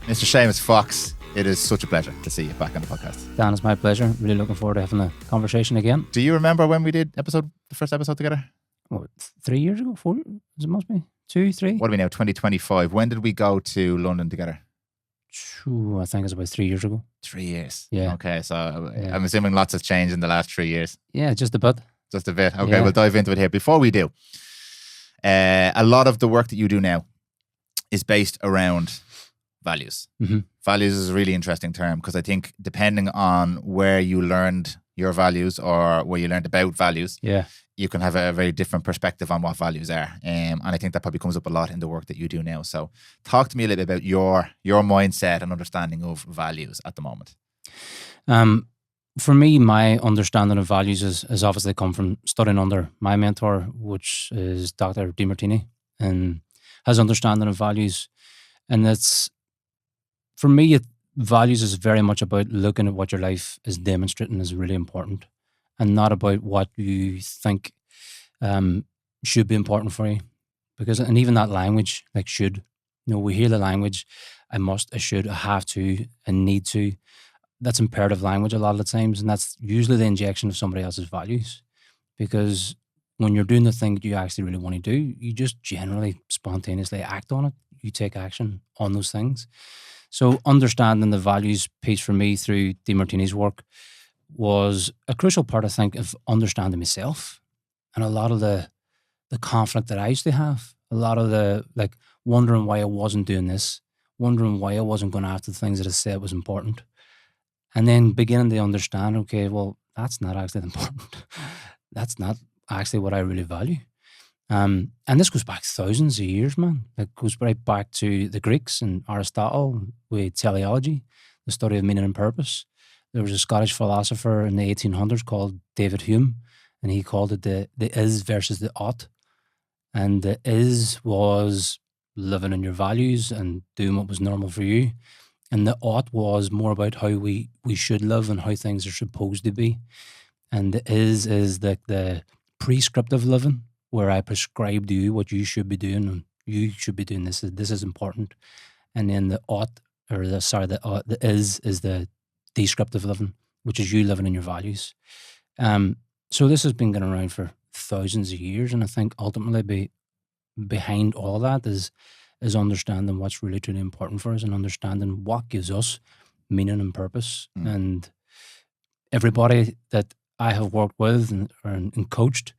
Mr. Seamus Fox, it is such a pleasure to see you back on the podcast. Dan, it's my pleasure. Really looking forward to having a conversation again. Do you remember when we did the first episode together? What, 3 years ago? 4? It must be 2, 3. What are we now? 2025. When did we go to London together? I think it's about 3 years ago. 3 years. Yeah. Okay, so I'm assuming lots has changed in the last 3 years. Yeah, just a bit. Just a bit. Okay, We'll dive into it here. Before we do, a lot of the work that you do now is based around values. Mm-hmm. Values is a really interesting term because I think depending on where you learned your values or where you learned about values, you can have a very different perspective on what values are. And I think that probably comes up a lot in the work that you do now. So talk to me a little bit about your mindset and understanding of values at the moment. For me, my understanding of values has obviously come from studying under my mentor, which is Dr. DeMartini, and his understanding of values. And it's, for me, values is very much about looking at what your life is demonstrating is really important, and not about what you think should be important for you. And even that language, like should, we hear the language, I must, I should, I have to, I need to. That's imperative language a lot of the times, and that's usually the injection of somebody else's values. Because when you're doing the thing that you actually really want to do, you just generally spontaneously act on it. You take action on those things. So understanding the values piece for me through DeMartini's work was a crucial part, I think, of understanding myself and a lot of the conflict that I used to have, a lot of the wondering why I wasn't doing this, wondering why I wasn't going after the things that I said was important. And then beginning to understand, okay, well, that's not actually important. That's not actually what I really value. And this goes back thousands of years, man. It goes right back to the Greeks and Aristotle with teleology, the study of meaning and purpose. There was a Scottish philosopher in the 1800s called David Hume, and he called it the is versus the ought. And the is was living in your values and doing what was normal for you. And the ought was more about how we should live and how things are supposed to be. And the is the prescriptive living, where I prescribe to you what you should be doing, and you should be doing this. This is important. And then the ought, or the is the descriptive living, which is you living in your values. So this has been going around for thousands of years, and I think ultimately behind all that is understanding what's really truly important for us and understanding what gives us meaning and purpose. And everybody that I have worked with and coached,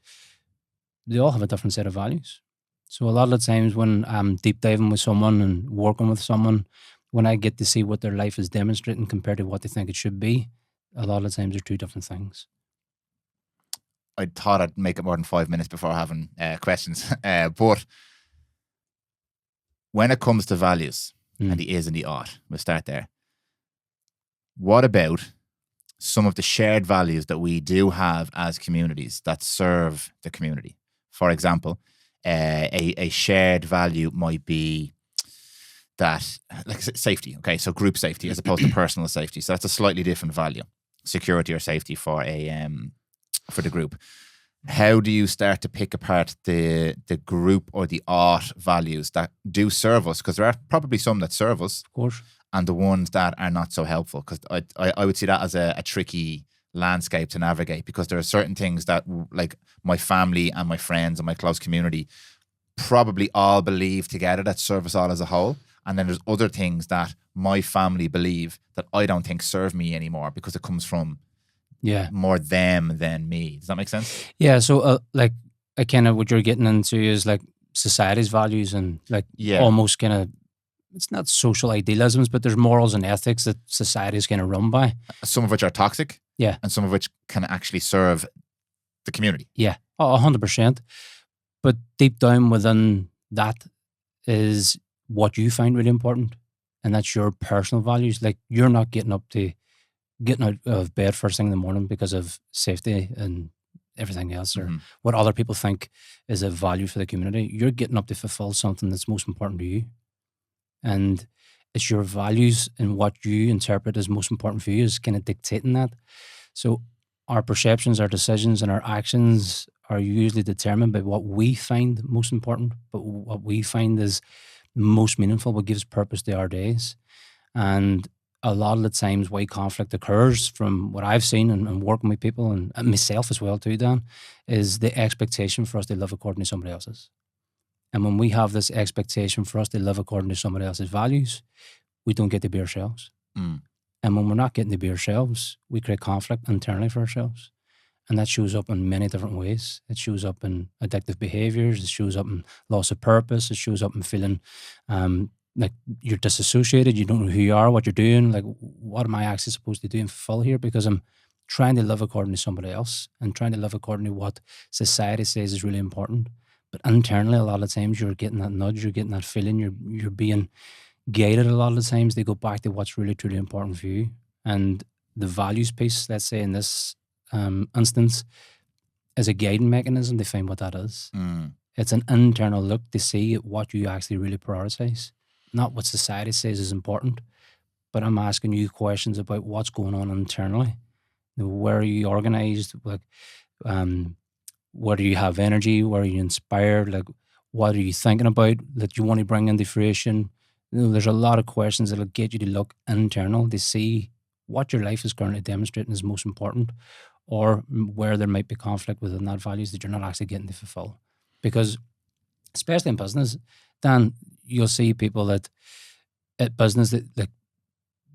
they all have a different set of values. So a lot of the times when I'm deep diving with someone and working with someone, when I get to see what their life is demonstrating compared to what they think it should be, a lot of the times they're two different things. I thought I'd make it more than 5 minutes before having questions. But when it comes to values and the is and the ought, we'll start there. What about some of the shared values that we do have as communities that serve the community? For example, a shared value might be that, like safety, okay? So group safety as opposed to personal safety. So that's a slightly different value, security or safety for the group. How do you start to pick apart the group or the ought values that do serve us? Because there are probably some that serve us, of course, and the ones that are not so helpful. Because I would see that as a tricky landscape to navigate, because there are certain things that, like, my family and my friends and my close community probably all believe together that serve us all as a whole. And then there's other things that my family believe that I don't think serve me anymore because it comes from more them than me. Does that make sense? Yeah. So I kind of, what you're getting into is like society's values and almost kind of, it's not social idealisms, but there's morals and ethics that society is kind of run by. Some of which are toxic. Yeah. And some of which can actually serve the community. Yeah. 100%. But deep down within that is what you find really important. And that's your personal values. Like, you're not getting out of bed first thing in the morning because of safety and everything else, or what other people think is a value for the community. You're getting up to fulfill something that's most important to you. And it's your values and what you interpret as most important for you is kind of dictating that. So our perceptions, our decisions, and our actions are usually determined by what we find most important, but what we find is most meaningful, what gives purpose to our days. And a lot of the times why conflict occurs, from what I've seen and working with people and myself as well too, Dan, is the expectation for us to live according to somebody else's. And when we have this expectation for us to live according to somebody else's values, we don't get to be ourselves. Mm. And when we're not getting to be ourselves, we create conflict internally for ourselves. And that shows up in many different ways. It shows up in addictive behaviors. It shows up in loss of purpose. It shows up in feeling like you're disassociated. You don't know who you are, what you're doing. Like, what am I actually supposed to do and fulfill here? Because I'm trying to live according to somebody else and trying to live according to what society says is really important. But internally, a lot of times you're getting that nudge, you're getting that feeling, you're being guided a lot of the times. They go back to what's really, truly important for you. And the values piece, let's say in this instance, is a guiding mechanism to find what that is. Mm. It's an internal look to see what you actually really prioritize, not what society says is important. But I'm asking you questions about what's going on internally. Where are you organized? Like, where do you have energy? Where are you inspired? Like, what are you thinking about that you want to bring into fruition? There's a lot of questions that'll get you to look internal to see what your life is currently demonstrating is most important, or where there might be conflict within that values that you're not actually getting to fulfill. Because especially in business, Dan, you'll see people that at business that like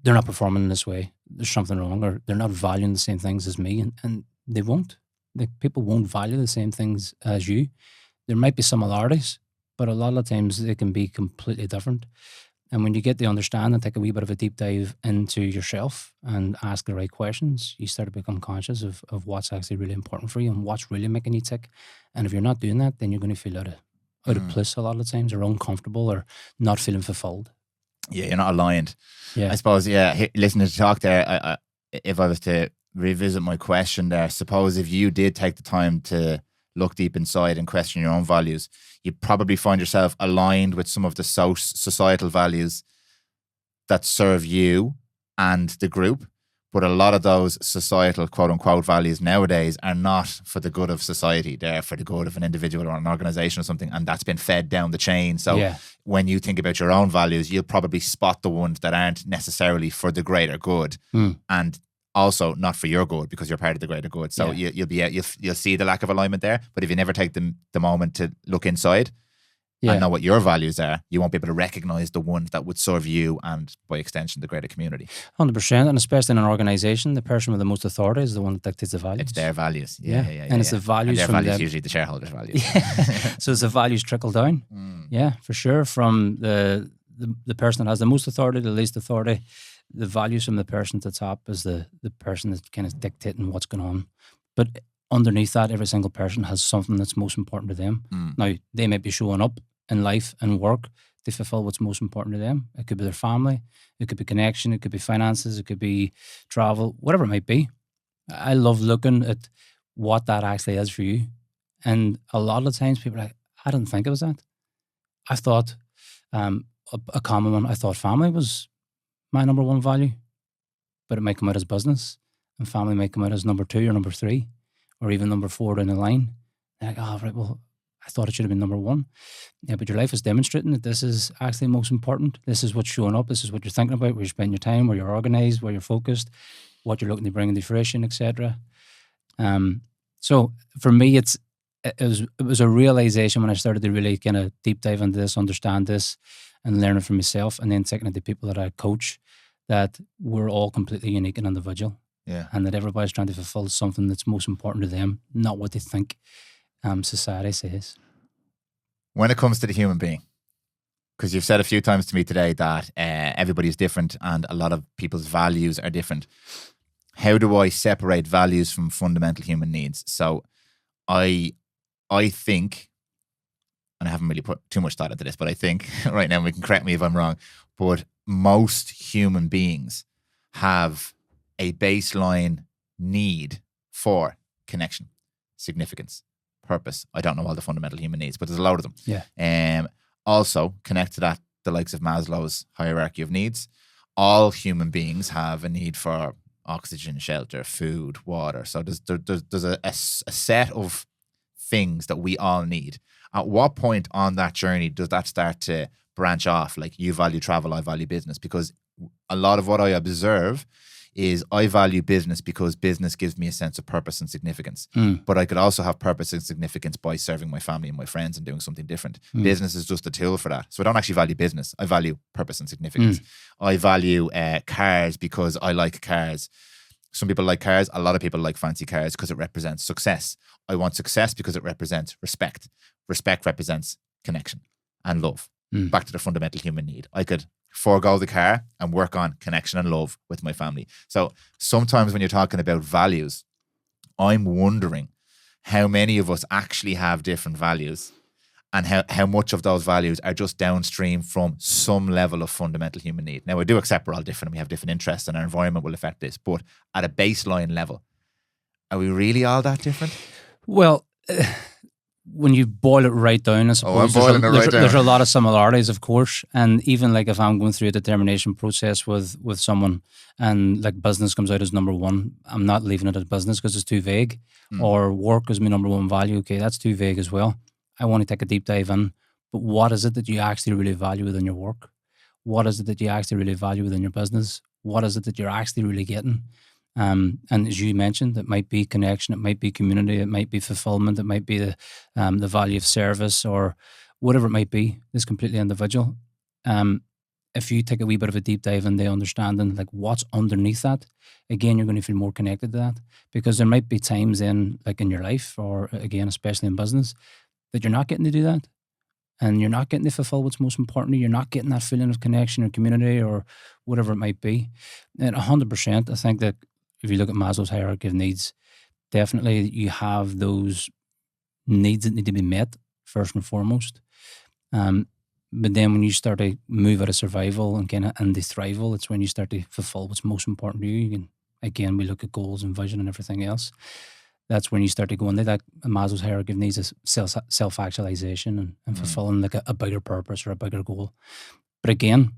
they're not performing in this way. There's something wrong, or they're not valuing the same things as me, and they won't. Like, people won't value the same things as you. There might be similarities, but a lot of times they can be completely different. And when you get to understand and take a wee bit of a deep dive into yourself and ask the right questions, you start to become conscious of what's actually really important for you and what's really making you tick. And if you're not doing that, then you're going to feel out of place a lot of the times, or uncomfortable, or not feeling fulfilled. Yeah, you're not aligned. Yeah. I suppose, listening to talk there, if I was to revisit my question there, suppose if you did take the time to look deep inside and question your own values, you probably find yourself aligned with some of the societal values that serve you and the group. But a lot of those societal quote unquote values nowadays are not for the good of society. They're for the good of an individual or an organization or something. And that's been fed down the chain. So when you think about your own values, you'll probably spot the ones that aren't necessarily for the greater good. And also not for your good, because you're part of the greater good. So you'll see the lack of alignment there. But if you never take the moment to look inside and know what your values are, you won't be able to recognize the ones that would serve you and, by extension, the greater community. 100%. And especially in an organization, the person with the most authority is the one that dictates the values. It's their values. And it's the values and their from values them. Usually the shareholders' values. So it's the values trickle down. Yeah, for sure. From the person that has the most authority to the least authority, the values from the person at the top is the person that's kind of dictating what's going on. But underneath that, every single person has something that's most important to them. Now, they might be showing up in life and work to fulfill what's most important to them. It could be their family, it could be connection, it could be finances, it could be travel, whatever it might be. I love looking at what that actually is for you. And a lot of times people are like, I didn't think it was that. I thought a common one, I thought family was my number one value, but it might come out as business, and family might come out as number 2 or number 3, or even number 4 down the line. They're like, oh, right, well, I thought it should have been number 1. Yeah, but your life is demonstrating that this is actually most important. This is what's showing up. This is what you're thinking about, where you spend your time, where you're organized, where you're focused, what you're looking to bring into fruition, etc. So for me, it was a realization when I started to really kind of deep dive into this, understand this, and learn it from myself, and then taking it to people that I coach, that we're all completely unique and individual. Yeah. And that everybody's trying to fulfill something that's most important to them, not what they think society says. When it comes to the human being, because you've said a few times to me today that everybody's different and a lot of people's values are different. How do I separate values from fundamental human needs? So I think, and I haven't really put too much thought into this, but I think right now, we can correct me if I'm wrong, but most human beings have a baseline need for connection, significance, purpose. I don't know all the fundamental human needs, but there's a load of them. Yeah. Also, connect to that the likes of Maslow's hierarchy of needs. All human beings have a need for oxygen, shelter, food, water. So there's a set of things that we all need. At what point on that journey does that start to branch off. Like, you value travel, I value business, because a lot of what I observe is I value business because business gives me a sense of purpose and significance. But I could also have purpose and significance by serving my family and my friends and doing something different. Business is just a tool for that. So I don't actually value business. I value purpose and significance. I value cars because I like cars. Some people like cars. A lot of people like fancy cars because it represents success. I want success because it represents respect. Respect represents connection and love. Back to the fundamental human need. I could forego the car and work on connection and love with my family. So sometimes when you're talking about values, I'm wondering how many of us actually have different values, and how much of those values are just downstream from some level of fundamental human need. Now, I do accept we're all different and we have different interests and our environment will affect this, but at a baseline level, are we really all that different? Well, when you boil it right down, I suppose there's a lot of similarities, of course. And even like if I'm going through a determination process with someone and like business comes out as number one, I'm not leaving it as business because it's too vague. Or work is my number one value. Okay, that's too vague as well. I want to take a deep dive in. But what is it that you actually really value within your work? What is it that you actually really value within your business? What is it that you're actually really getting? And as you mentioned, it might be connection, it might be community, it might be fulfillment, it might be the value of service, or whatever it might be. It's completely individual. If you take a wee bit of a deep dive into understanding like what's underneath that, again, you're going to feel more connected to that, because there might be times in your life, or again, especially in business, that you're not getting to do that. And you're not getting to fulfill what's most important. You're not getting that feeling of connection or community or whatever it might be. And 100%, I think that if you look at Maslow's hierarchy of needs, definitely you have those needs that need to be met first and foremost. But then when you start to move out of survival and kind of into thrival, it's when you start to fulfill what's most important to you. And again, we look at goals and vision and everything else. That's when you start to go into that Maslow's hierarchy of needs is self-actualization and fulfilling like a bigger purpose or a bigger goal. But again,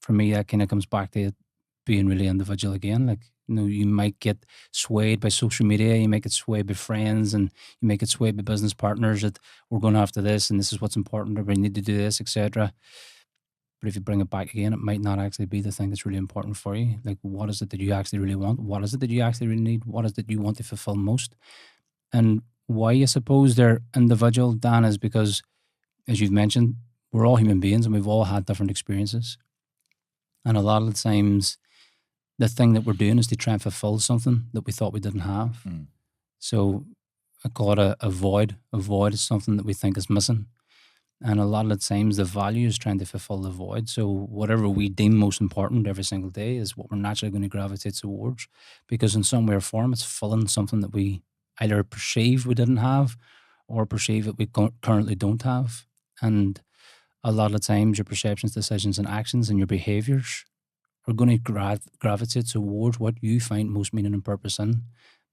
for me, that kind of comes back to it being really individual again. Like, you might get swayed by social media, you might get swayed by friends, and you might get swayed by business partners that we're going after this and this is what's important, or we need to do this, etc. But if you bring it back again, it might not actually be the thing that's really important for you. Like, what is it that you actually really want? What is it that you actually really need? What is it that you want to fulfill most? And why I suppose they're individual, Dan, is because, as you've mentioned, we're all human beings and we've all had different experiences. And a lot of the times, the thing that we're doing is to try and fulfill something that we thought we didn't have. So I call it a void. A void is something that we think is missing. And a lot of the times the value is trying to fulfill the void. So whatever we deem most important every single day is what we're naturally going to gravitate towards, because in some way or form it's filling something that we either perceive we didn't have or perceive that we currently don't have. And a lot of times your perceptions, decisions and actions and your behaviours are going to gravitate towards what you find most meaning and purpose in,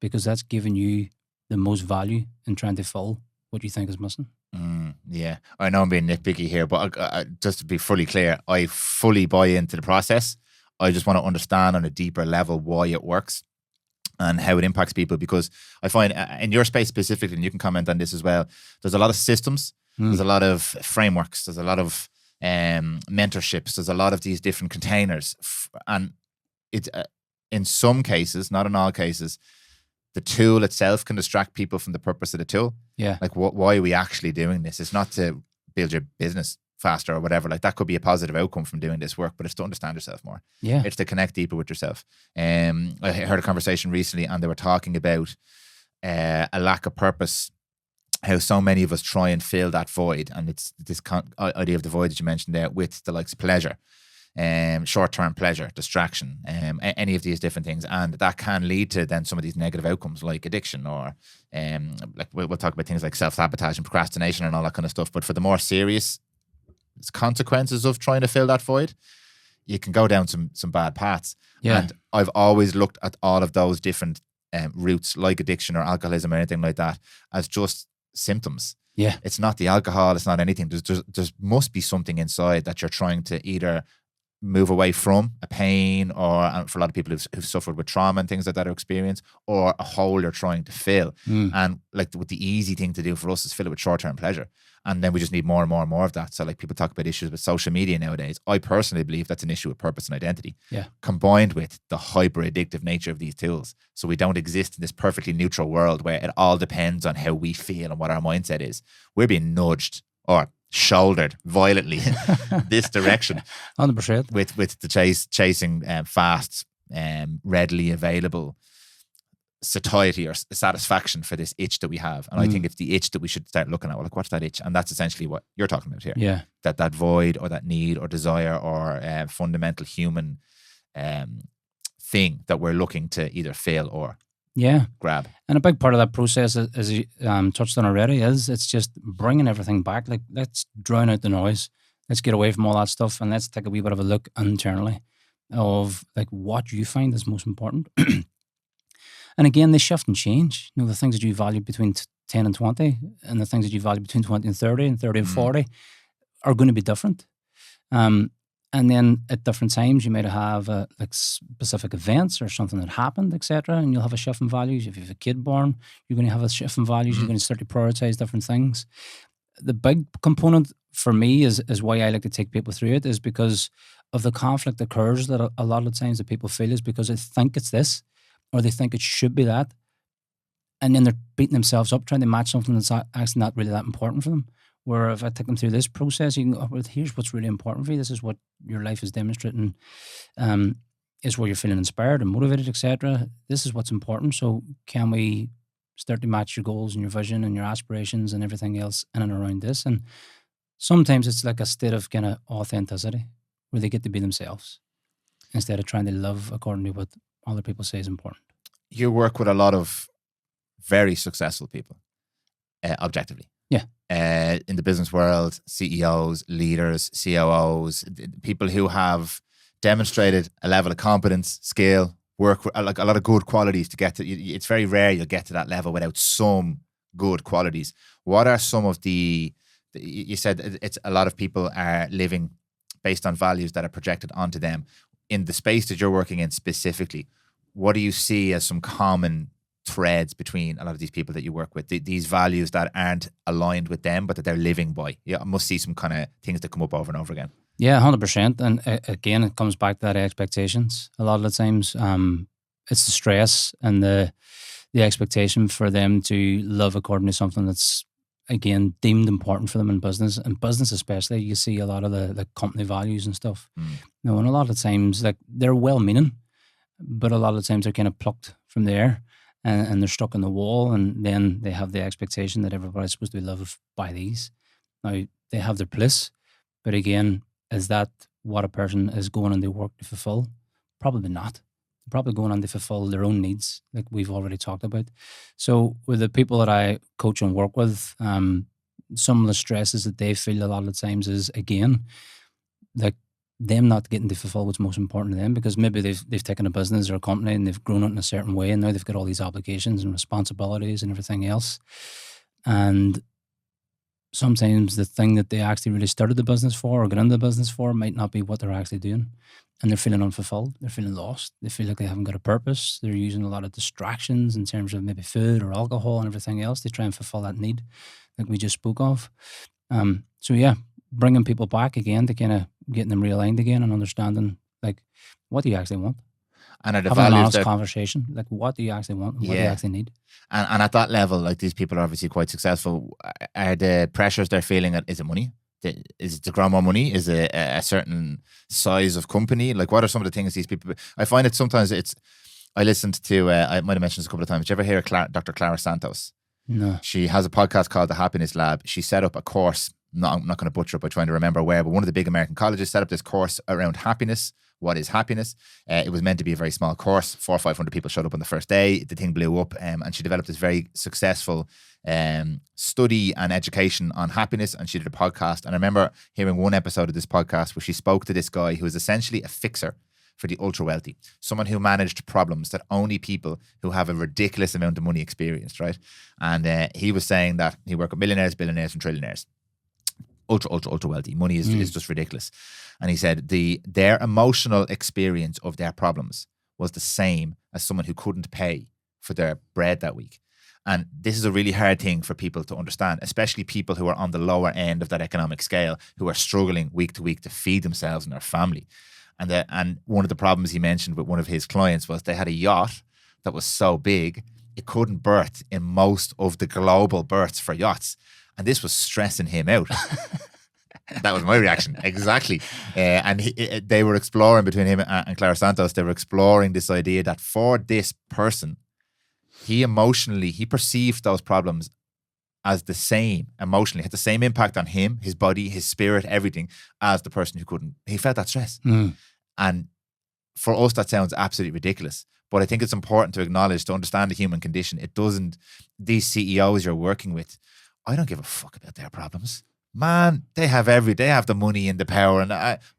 because that's giving you the most value in trying to fill what you think is missing. Yeah, I know I'm being nitpicky here, but just to be fully clear, I fully buy into the process. I just want to understand on a deeper level why it works and how it impacts people, because I find in your space specifically, and you can comment on this as well, there's a lot of systems, there's a lot of frameworks, there's a lot of mentorships, there's a lot of these different containers, and it's in some cases, not in all cases, the tool itself can distract people from the purpose of the tool. Yeah. Like, why are we actually doing this? It's not to build your business faster or whatever. Like, that could be a positive outcome from doing this work, but it's to understand yourself more. Yeah. It's to connect deeper with yourself. I heard a conversation recently and they were talking about a lack of purpose, how so many of us try and fill that void. And it's this idea of the void that you mentioned there with the likes of pleasure. Short-term pleasure, distraction, any of these different things, and that can lead to then some of these negative outcomes like addiction, or like we'll talk about things like self-sabotage and procrastination and all that kind of stuff. But for the more serious consequences of trying to fill that void, you can go down some bad paths. Yeah. And I've always looked at all of those different routes, like addiction or alcoholism or anything like that, as just symptoms. Yeah, it's not the alcohol, it's not anything. There must be something inside that you're trying to either move away from a pain, or and for a lot of people who've suffered with trauma and things like that or experience, or a hole you're trying to fill. And like with the easy thing to do for us is fill it with short-term pleasure. And then we just need more and more and more of that. So like people talk about issues with social media nowadays. I personally believe that's an issue with purpose and identity. Yeah. Combined with the hyper addictive nature of these tools. So we don't exist in this perfectly neutral world where it all depends on how we feel and what our mindset is. We're being nudged or shouldered violently this direction 100%. with the chasing fast, readily available satiety or satisfaction for this itch that we have. And I think it's the itch that we should start looking at. Well, like, what's that itch? And that's essentially what you're talking about here. Yeah. That void or that need or desire or fundamental human thing that we're looking to either fill or grab. And a big part of that process, as you touched on already, is it's just bringing everything back. Like, let's drown out the noise. Let's get away from all that stuff and let's take a wee bit of a look internally of like what you find is most important. And again, they shift and change. You know, the things that you value between 10 and 20 and the things that you value between 20 and 30 and 30 and 40 are going to be different. And then at different times, you might have like specific events or something that happened, etc. And you'll have a shift in values. If you have a kid born, you're going to have a shift in values. You're going to start to prioritize different things. The big component for me is why I like to take people through it, is because of the conflict occurs that a lot of the times that people feel is because they think it's this, or they think it should be that. And then they're beating themselves up trying to match something that's actually not really that important for them. Where if I take them through this process, you can go, oh, well, here's what's really important for you. This is what your life is demonstrating, is where you're feeling inspired and motivated, etc. This is what's important. So can we start to match your goals and your vision and your aspirations and everything else in and around this? And sometimes it's like a state of kind of authenticity where they get to be themselves instead of trying to live according to what other people say is important. You work with a lot of very successful people, objectively. Yeah. In the business world, CEOs, leaders, COOs, people who have demonstrated a level of competence, skill, work, like a lot of good qualities to get to. It's very rare you'll get to that level without some good qualities. What are some of you said it's a lot of people are living based on values that are projected onto them. In the space that you're working in specifically, what do you see as some common threads between a lot of these people that you work with, these values that aren't aligned with them, but that they're living by? Yeah, I must see some kind of things that come up over and over again. Yeah, 100%. And again, it comes back to that expectations. A lot of the times, it's the stress and the expectation for them to live according to something that's, again, deemed important for them in business. And business especially, you see a lot of the company values and stuff. You know, and a lot of times, like, they're well-meaning, but a lot of the times they're kind of plucked from there. And they're stuck in the wall, and then they have the expectation that everybody's supposed to live by these. Now, they have their place, but again, is that what a person is going on to work to fulfill? Probably not. They're probably going on to fulfill their own needs, like we've already talked about. So with the people that I coach and work with, some of the stresses that they feel a lot of the times is, again, like, them not getting to fulfill what's most important to them, because maybe they've taken a business or a company and they've grown it in a certain way, and now they've got all these obligations and responsibilities and everything else. And sometimes the thing that they actually really started the business for or got into the business for might not be what they're actually doing. And they're feeling unfulfilled. They're feeling lost. They feel like they haven't got a purpose. They're using a lot of distractions in terms of maybe food or alcohol and everything else to try and fulfill that need like we just spoke of. So yeah, bringing people back again to kind of getting them realigned again and understanding, like, what do you actually want? And are the having values an honest that, conversation, like, what do you actually want and what do you actually need? And at that level, like, these people are obviously quite successful. Are the pressures they're feeling, is it money? Is it to grow more money? Is it a certain size of company? Like, what are some of the things these people... I find it sometimes I listened to, I might have mentioned this a couple of times. Did you ever hear of Dr. Clara Santos? No. She has a podcast called The Happiness Lab. She set up a course, I'm not going to butcher it by trying to remember where, but one of the big American colleges set up this course around happiness. What is happiness? It was meant to be a very small course. 400 or 500 people showed up on the first day. The thing blew up, and she developed this very successful study and education on happiness, and she did a podcast. And I remember hearing one episode of this podcast where she spoke to this guy who was essentially a fixer for the ultra wealthy, someone who managed problems that only people who have a ridiculous amount of money experienced, right? And he was saying that he worked with millionaires, billionaires, and trillionaires. Ultra wealthy. Money is just ridiculous. And he said their emotional experience of their problems was the same as someone who couldn't pay for their bread that week. And this is a really hard thing for people to understand, especially people who are on the lower end of that economic scale, who are struggling week to week to feed themselves and their family. And one of the problems he mentioned with one of his clients was they had a yacht that was so big, it couldn't berth in most of the global berths for yachts. And this was stressing him out. That was my reaction. Exactly. And they were exploring, between him and Clara Santos, they were exploring this idea that for this person, he perceived those problems as the same emotionally, had the same impact on him, his body, his spirit, everything, as the person who couldn't. He felt that stress. And for us, that sounds absolutely ridiculous. But I think it's important to acknowledge, to understand the human condition. It doesn't, these CEOs you're working with, I don't give a fuck about their problems. Man, they have the money and the power.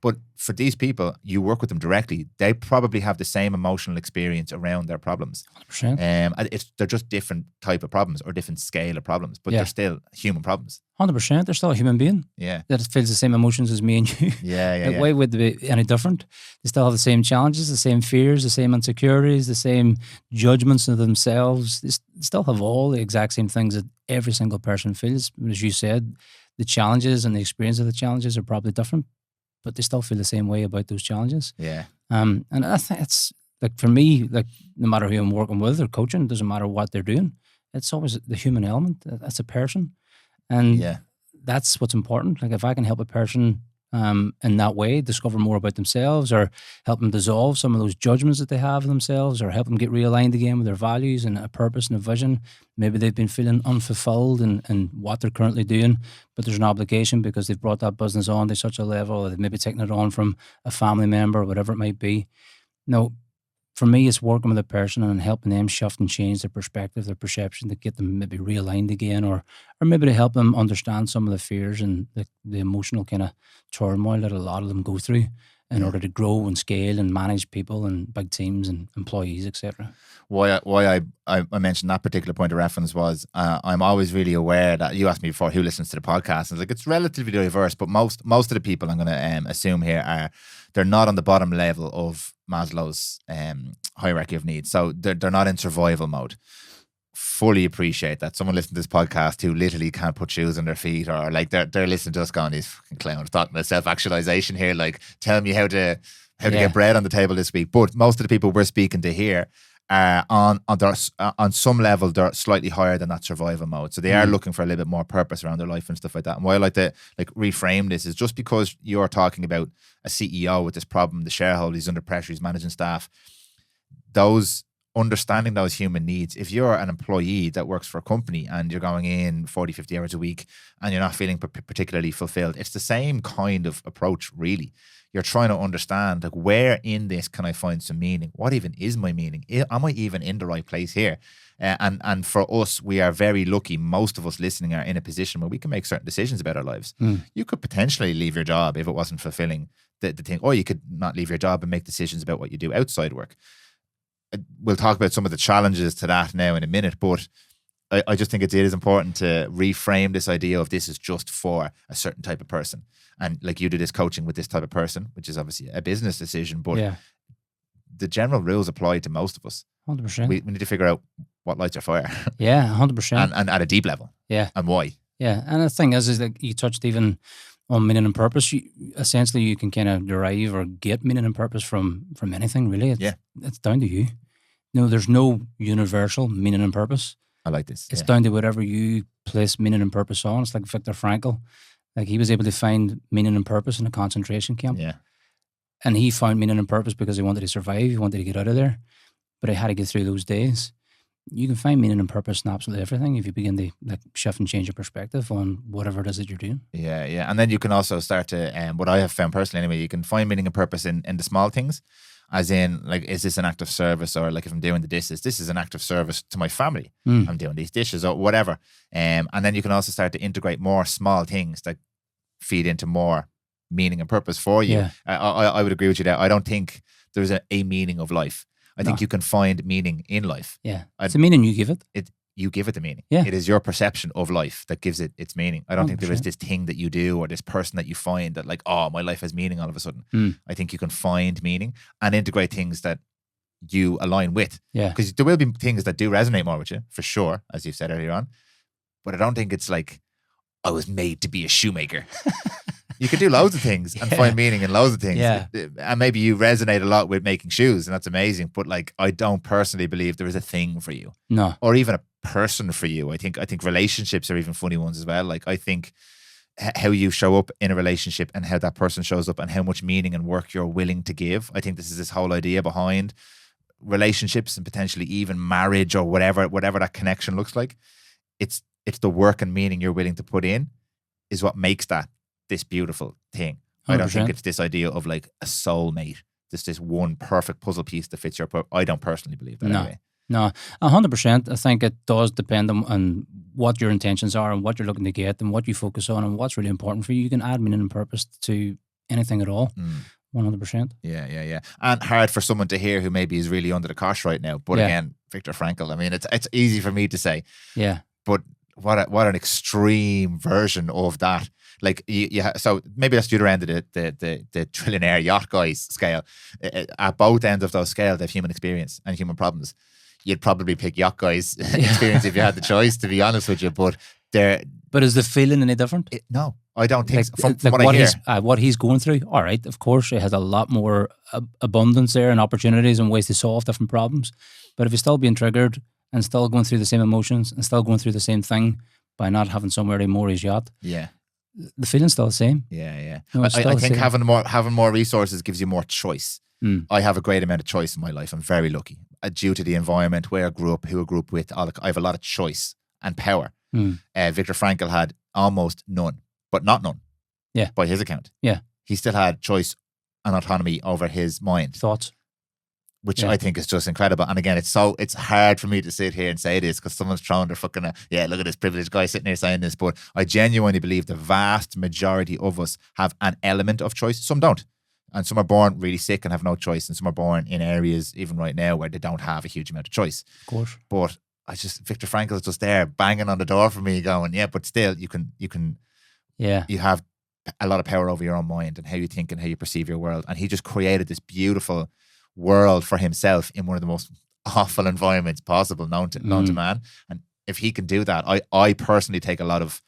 But for these people, you work with them directly, they probably have the same emotional experience around their problems. 100%. They're just different type of problems or different scale of problems, but they're still human problems. 100%. They're still a human being. Yeah. That feels the same emotions as me and you. Yeah. Why would they be any different? They still have the same challenges, the same fears, the same insecurities, the same judgments of themselves. They still have all the exact same things that every single person feels. As you said, the challenges and the experience of the challenges are probably different, but they still feel the same way about those challenges. Yeah. And I think it's like, for me, like, no matter who I'm working with or coaching, it doesn't matter what they're doing. It's always the human element. That's a person. And that's what's important. Like, if I can help a person in that way discover more about themselves, or help them dissolve some of those judgments that they have of themselves, or help them get realigned again with their values and a purpose and a vision. Maybe they've been feeling unfulfilled in what they're currently doing, but there's an obligation because they've brought that business on to such a level, or they've maybe taken it on from a family member, or whatever it might be. No, for me, it's working with a person and helping them shift and change their perspective, their perception, to get them maybe realigned again, or maybe to help them understand some of the fears and the emotional kind of turmoil that a lot of them go through in order to grow and scale and manage people and big teams and employees, etc. Why I mentioned that particular point of reference was I'm always really aware that, you asked me before who listens to the podcast, and it's like, it's relatively diverse, but most of the people I'm going to assume here they're not on the bottom level of Maslow's hierarchy of needs, so they're not in survival mode. Fully appreciate that. Someone listening to this podcast who literally can't put shoes on their feet, or like they're listening to us going, these fucking clowns talking about self-actualization here, like telling me how to get bread on the table this week. But most of the people we're speaking to here on some level, they're slightly higher than that survival mode, so they are looking for a little bit more purpose around their life and stuff like that. And why I like to reframe this is, just because you're talking about a CEO with this problem, the shareholder, he's under pressure, he's managing staff, understanding those human needs. If you're an employee that works for a company and you're going in 40, 50 hours a week and you're not feeling particularly fulfilled, it's the same kind of approach, really. You're trying to understand, like, where in this can I find some meaning? What even is my meaning? Am I even in the right place here? And for us, we are very lucky. Most of us listening are in a position where we can make certain decisions about our lives. You could potentially leave your job if it wasn't fulfilling the thing, or you could not leave your job and make decisions about what you do outside work. We'll talk about some of the challenges to that now in a minute, but I just think it is important to reframe this idea of this is just for a certain type of person. And like, you do this coaching with this type of person, which is obviously a business decision, but the general rules apply to most of us. 100%. We need to figure out what lights our fire. Yeah, 100%. And at a deep level. Yeah. And why. Yeah. And the thing is that you touched even on meaning and purpose. Essentially, you can kind of derive or get meaning and purpose from anything, really. It's down to you. No, there's no universal meaning and purpose. I like this. It's down to whatever you place meaning and purpose on. It's like Viktor Frankl. Like, he was able to find meaning and purpose in a concentration camp. Yeah. And he found meaning and purpose because he wanted to survive. He wanted to get out of there. But he had to get through those days. You can find meaning and purpose in absolutely everything if you begin to shift and change your perspective on whatever it is that you're doing. Yeah. And then you can also start to, what I have found personally anyway, you can find meaning and purpose in the small things. As in, like, is this an act of service? Or like, if I'm doing the dishes, this is an act of service to my family. I'm doing these dishes or whatever. And then you can also start to integrate more small things that feed into more meaning and purpose for you. Yeah. I would agree with you there. I don't think there's a meaning of life. I think you can find meaning in life. Yeah. It's a meaning you give it. you give it the meaning. Yeah. It is your perception of life that gives it its meaning. I don't think there is 100%. this thing that you do or this person that you find that like, oh, my life has meaning all of a sudden. I think you can find meaning and integrate things that you align with. Yeah. Because there will be things that do resonate more with you, for sure, as you said earlier on. But I don't think it's like, I was made to be a shoemaker. You can do loads of things and find meaning in loads of things. Yeah. And maybe you resonate a lot with making shoes, and that's amazing. But like, I don't personally believe there is a thing for you. No. Or even a person for you. I think relationships are even funny ones as well. Like, I think how you show up in a relationship and how that person shows up and how much meaning and work you're willing to give. I think this is this whole idea behind relationships and potentially even marriage or whatever that connection looks like. It's the work and meaning you're willing to put in is what makes that this beautiful thing. 100%. I don't think it's this idea of like a soulmate, just this one perfect puzzle piece that fits your I don't personally believe that anyway. No, 100%. I think it does depend on what your intentions are and what you're looking to get and what you focus on and what's really important for you. You can add meaning and purpose to anything at all. 100%. Yeah. And hard for someone to hear who maybe is really under the cosh right now. But again, Viktor Frankl, I mean, it's easy for me to say. Yeah. But what an extreme version of that. Like, so maybe that's the other end of the trillionaire yacht guys scale. At both ends of those scales, they have human experience and human problems. You'd probably pick yacht guys experience if you had the choice, to be honest with you. But is the feeling any different? No, I don't think so. From what I hear. What he's going through, all right, of course, it has a lot more abundance there and opportunities and ways to solve different problems. But if you're still being triggered and still going through the same emotions and still going through the same thing by not having somewhere to moor his yacht, the feeling's still the same. Yeah. No, I think having more resources gives you more choice. I have a great amount of choice in my life. I'm very lucky due to the environment where I grew up, who I grew up with. I have a lot of choice and power. Viktor Frankl had almost none, but not none. Yeah, by his account. Yeah, he still had choice and autonomy over his mind, thoughts, which I think is just incredible. And again, it's hard for me to sit here and say this because someone's throwing their fucking look at this privileged guy sitting here saying this. But I genuinely believe the vast majority of us have an element of choice. Some don't. And some are born really sick and have no choice. And some are born in areas, even right now, where they don't have a huge amount of choice. Of course. But Viktor Frankl is just there banging on the door for me going, but still you have a lot of power over your own mind and how you think and how you perceive your world. And he just created this beautiful world for himself in one of the most awful environments possible known to man. And if he can do that, I personally take a lot of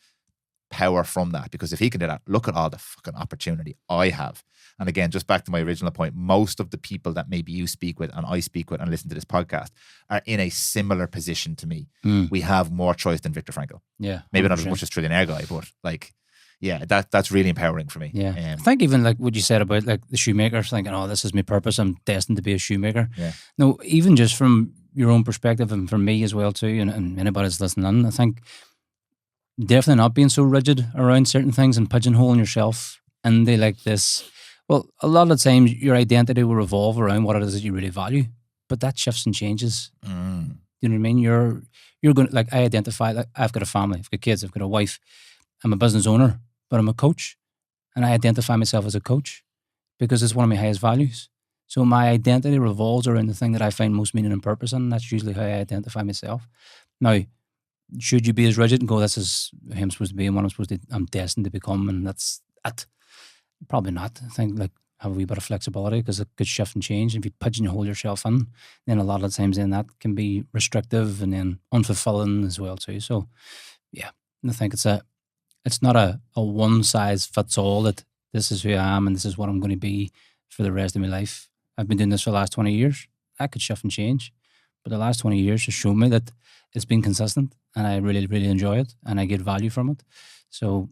power from that, because if he can do that, look at all the fucking opportunity I have. And again, just back to my original point, most of the people that maybe you speak with and I speak with and listen to this podcast are in a similar position to me. We have more choice than Viktor Frankl. Yeah. Maybe 100%. Not as much as trillionaire guy, but like, that's really empowering for me. Yeah. I think even like what you said about like the shoemakers thinking, oh, this is my purpose, I'm destined to be a shoemaker. Yeah. No, even just from your own perspective and from me as well too, and anybody that's listening, I think definitely not being so rigid around certain things and pigeonholing yourself into like this. Well, a lot of times your identity will revolve around what it is that you really value, but that shifts and changes. You know what I mean? You're going to, like, I identify, like, I've got a family, I've got kids, I've got a wife, I'm a business owner, but I'm a coach, and I identify myself as a coach because it's one of my highest values. So my identity revolves around the thing that I find most meaning and purpose in, and that's usually how I identify myself. Now, should you be as rigid and go, this is who I'm supposed to be and what I'm destined to become, and that's it? Probably not. I think like have a wee bit of flexibility because it could shift and change. If you pigeonhole yourself in, then a lot of times then that can be restrictive and then unfulfilling as well too. So yeah, I think it's not a one size fits all that this is who I am and this is what I'm going to be for the rest of my life. I've been doing this for the last 20 years. That could shift and change. But the last 20 years has shown me that it's been consistent and I really, really enjoy it and I get value from it. So